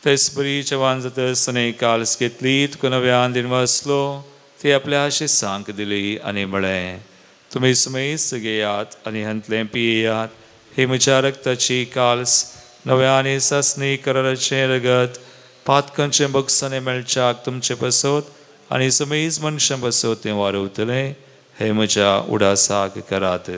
तेच बरी जवान जातसताना काल्स घेतली तुका नव्यान दिन वाचलो ती आपल्या शिसांक दिली आनी म्हळें तुमी सुमेस्त घेयात आनी हंतलें पियेयात ही म्हज्या रक्ताची काल्स नव्या आनी सासणी कराराचें रगत पातकांचें बगसाने मेळच्याक तुमचे बसोत आनी सुमेज मनशां बसोत तें वारवतलें हे म्हज्या उडासाक करात.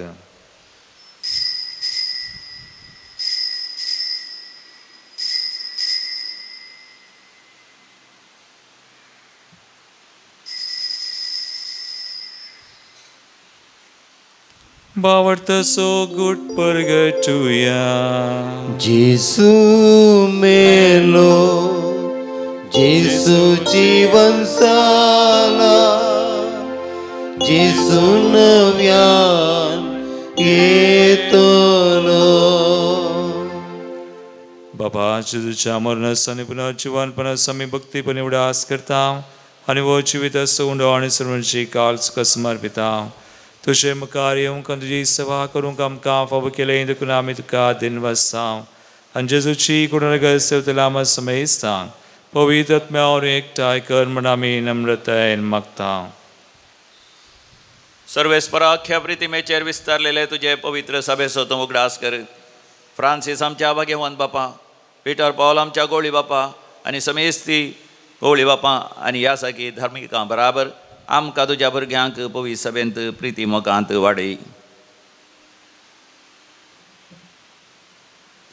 बावडतसो गुट परगटुया
जेसू मेलो जेसू जीवन साला जेसू नव्यान येतलो.
बाबा जेजूच्या मरणास आनी पुनर्जीवनपणास आमी भक्तीपणे उडास करता आनी वो जिवीत असो उंडो आनी सर्वांची काल्स कसमार पिता तुझे मुखार येवंक तुजी सेवा करूंक आमकां फाव केलें देखून आमी तुका दिन वसां आनी जेजूची कुडरगत सेवतला आम समेस्तां पवित्र आत्म्यावर एकठांय कर म्हण आमी नम्रतायेन मागता.
सर्वेस्पराख्या प्रितिमेचेर विस्तारलेले तुझे पवित्र सभेचो तूं उगडास कर. फ्रांसीस आमच्या भाग्यवंत बापा पिटर पॉल आमच्या गोळी बापा आनी समेस्ती गोळी बापा आनी ह्या सारकी धार्मिकां बराबर आमकां तुज्या भुरग्यांक पवित्र सभेंत प्रिती मोगांत वाडय.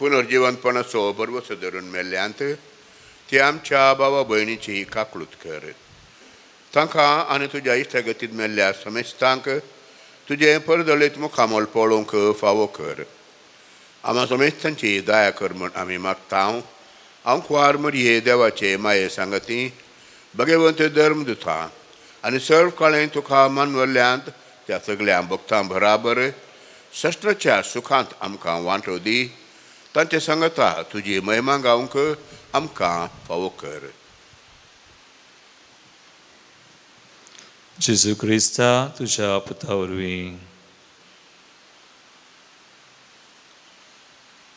पुनर्जीवनपणाचो बरवसो धरून मेल्ल्यांत ती आमच्या भावा भयणीची काकळूत कर. तांकां आनी तुज्या इश्टागतींत मेल्ल्या समेस्तांक तुजें परदळीत मुखामोल पळोवंक फावो कर. आमा समेस्तांची दया कर म्हण आमी मागता. हांव कुवार मरये देवाचे माये सांगती भगवंत धर्मदुता आनी सर्व काळें तुका मानवल्ल्यांत त्या सगळ्या भक्तां बराबर शस्त्राच्या सुखांत आमकां वांटो दी. तांचे सांगता तुजी महिमा गावंक आमकां फावो कर.
जेजू क्रिस्ता तुज्या पुता वरवीं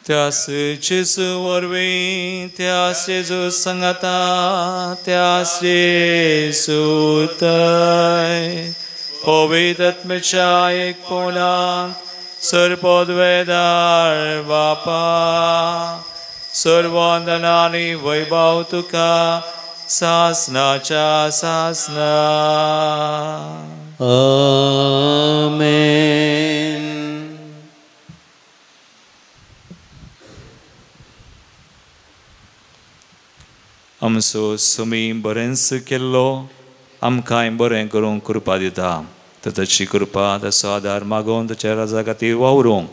त्यास जेजू वरवीं त्यास जेजू सांगता त्यास जेजू तय पवित्र आत्म्याच्या एक पोलांत सर्वोद्वेदार बापा सर्ववंदना आनी वैभव तुका सासनाच्या सासना.
आमेन.
आमचो सुमी बरेंच केल्लो आमकांय बरें करूंक कृपा दिता. ताची कृपा ताचो आदार मागोवन ताच्या राजा खातीर वावरूंक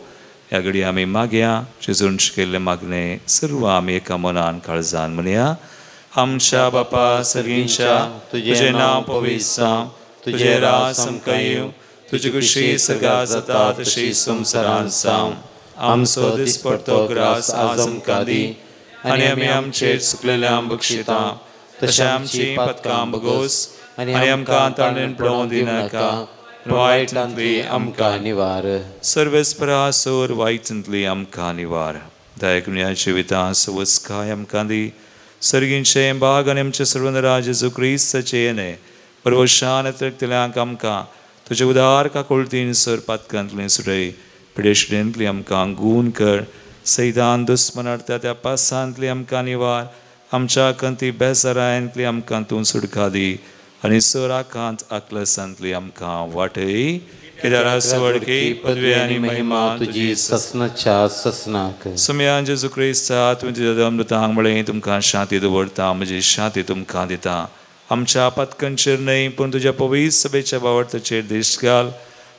ह्या घडी आमी मागया. जेजून शिकयल्लें मागणें सर्व आमी एका मनान काळजान म्हणया. आमच्या बापा सगळींच्या तुजें नांव पवित्र जावं
तुझे रास आमकां येवं, तुजे कुशी सगा जाता तशी संवसारांत जावं. आमचो दिसपडटो ग्रास आज आमकां दी, आनी आमी आमचेर चुकलेल्यांक बक्षिता, तशें आमची पथकां भोगोस, आनी आमकां तळमेन पडोवंक दिनाका, वायटांतली आमकां
निवार.
सर्वेस्परा सोर वायटांतली आमकां निवार. दयाकुन्या जिवितां सवस्काय आमकां दी, सर्गींचे बाग आनी आमचे सर्वनराज जेजू क्रिस्ताचे येणे परवशान तळयांक आमकां तुजे उदार काकुळतीन सर पातकांतली सुटय, पिडेशडेंतली आमकां गूण कर, सैतान दुस्मनार्था त्या पासांतली आमकां निवार, आमच्या कंती बेजारांतली आमकां तूं सुटका दी, आनी सोराकांत आकलसांतली आमकां वाटय. केदारा सुवाडकी पदवी आनी महिमा तुजी
ससनाच्या ससनाक.
सुम्या जेजू क्रिस्ता तुवें तुज्या अमृतांक म्हळें तुमकां शांती दवरता, म्हजी शांती तुमकां दिता. आमच्या पथकांचेर न्हय पूण तुज्या पवित्र सभेच्या बावर्थाचेर दिश्ट घाल,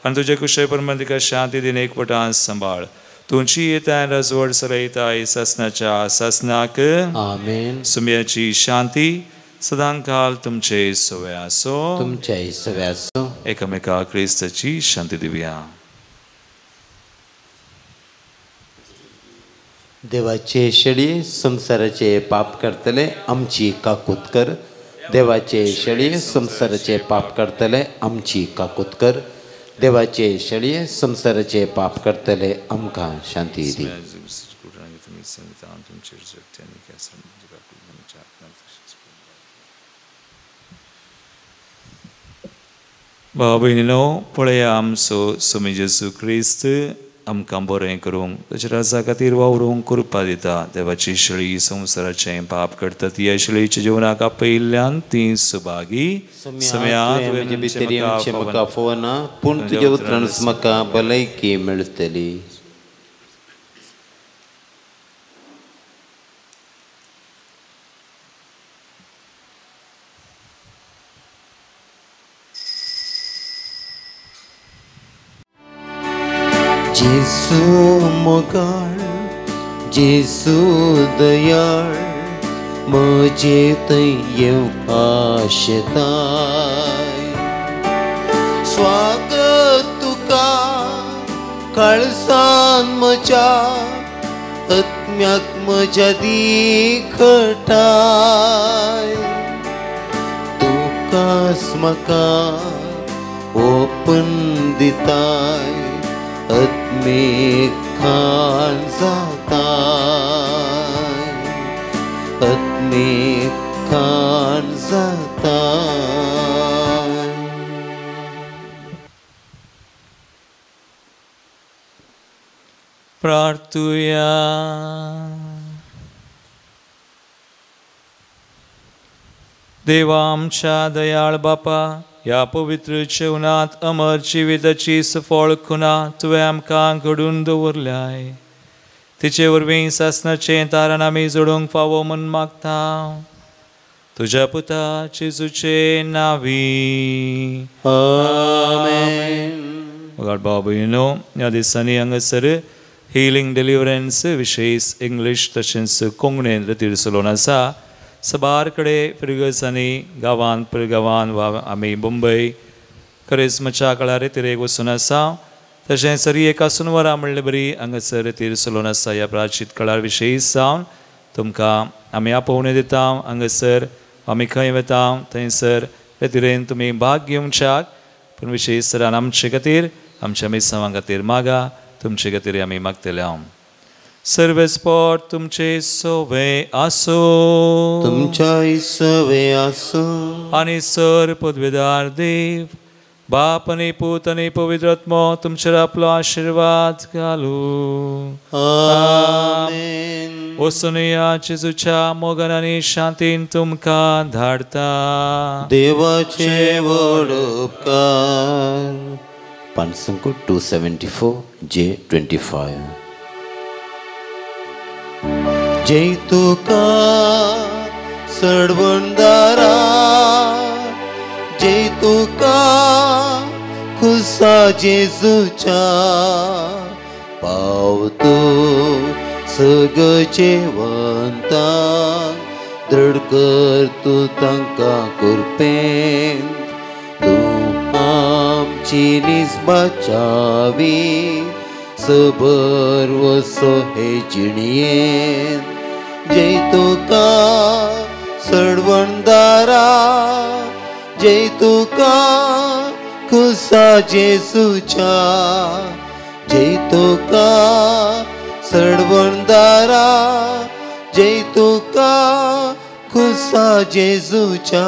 आनी तुजे कुशय परमंतिका शांती दिन एकवटान सांबाळ. तुमची येताय राजवड चलयताय ससनाच्या ससनाक.
आमेन.
सुम्याची शांती सदां काल तुमचे सोवे आसो.
तुमच्या सवे आसो.
एकामेका क्रिस्ताची शांती दिवया.
देवाचे शेळी संसाराचे पाप करतले आमची काकूत कर. देवाचे शेळी संसाराचे पाप करतले आमची काकूत कर. देवाचे शेळी संसाराचे पाप करतले आमकां शांती दी.
भाव भयणीनो, पळया आमचो स्वामी जेजू क्रिस्त आमकां बरें करूंक ताच्या राजा खातीर वावरूंक कृपा दिता. देवाची शेळी संवसाराचें पाप करता ती ह्या शेळयेच्या जिवनाक आपयिल्ल्यान ती सुभागी.
म्हजे भितरी म्हाका फोना, पूण तुज्या उतरानच म्हाका भलायकी मेळटली. जेसू मोगाळ, जेसू दयाळ, म्हजे थंय येवंक आशेताय. स्वागत तुका काळसान म्हज्या आत्म्याक म्हज्या दिखटाय. तुकाच म्हाका ओपन दिताय, आत्मीक खाण जाताय, आत्मीक खाण जाताय.
प्रार्थुया. देवा आमच्या दयाळ बापा, ह्या पवित्र जेवणात अमर जिविताची सफळ खुना तुवें आमकां घडून दवरल्याय. तिचे वरवीं सासणाचें तारण आमी जोडूंक फावो म्हूण मागता. तुज्या पुता जेजूचे नांवी.
आमेन.
भाव भयणीनो, ह्या दिसांनी हांगासर हिलिंग डिलिव्हरन्स विशेष इंग्लीश तशेंच कोंकणीन रितीर चलोवन आसा. सबार कडेन फिरगसांनी गांवांत परगांवांत वा आमी मुंबय करिस्माच्या काळार रितीरेक वचून आसा. तशेंच सरी एका सुनवरां म्हणले बरी हांगासर रितीर चलोवन आसा. ह्या प्राचीत काळार विशेश जावन तुमकां आमी आपोवणी दिता. हांगासर आमी खंय वता थंयसर रितीरेन तुमी भाग घेवच्याक, पूण विशेश तरान आमचे खातीर, आमच्या मिसांवां खातीर मागा. तुमचे खातीर आमी मागतले. सर्वेस्पोट तुमचे सोवे आसो.
तुमच्या सवे आसो.
आनी सर पदवेदार देव बाप आनी पूत आनी पवित्र आत्मो तुमचेर आपलो आशिर्वाद घालू.
आमेन.
वचून या जेजूच्या मोगान आनी शांतीन तुमकां धाडता.
देवाचे व्हड उपकार. पानसंकट 274 J25. जय तुका सडवणदारा, जय तुका खुसा जेजूच्या. पावतो सगळेचे वंतांक, दृढ कर तूं तांकां कुरपेंत. तूं तुची निस्बाचावी सबर वसो हे जिणयेन जय तुका सडवणदारा जय तुका खुसा जेसूच्या जय तुका सडवणदारा जय तुका खुसा जेसूच्या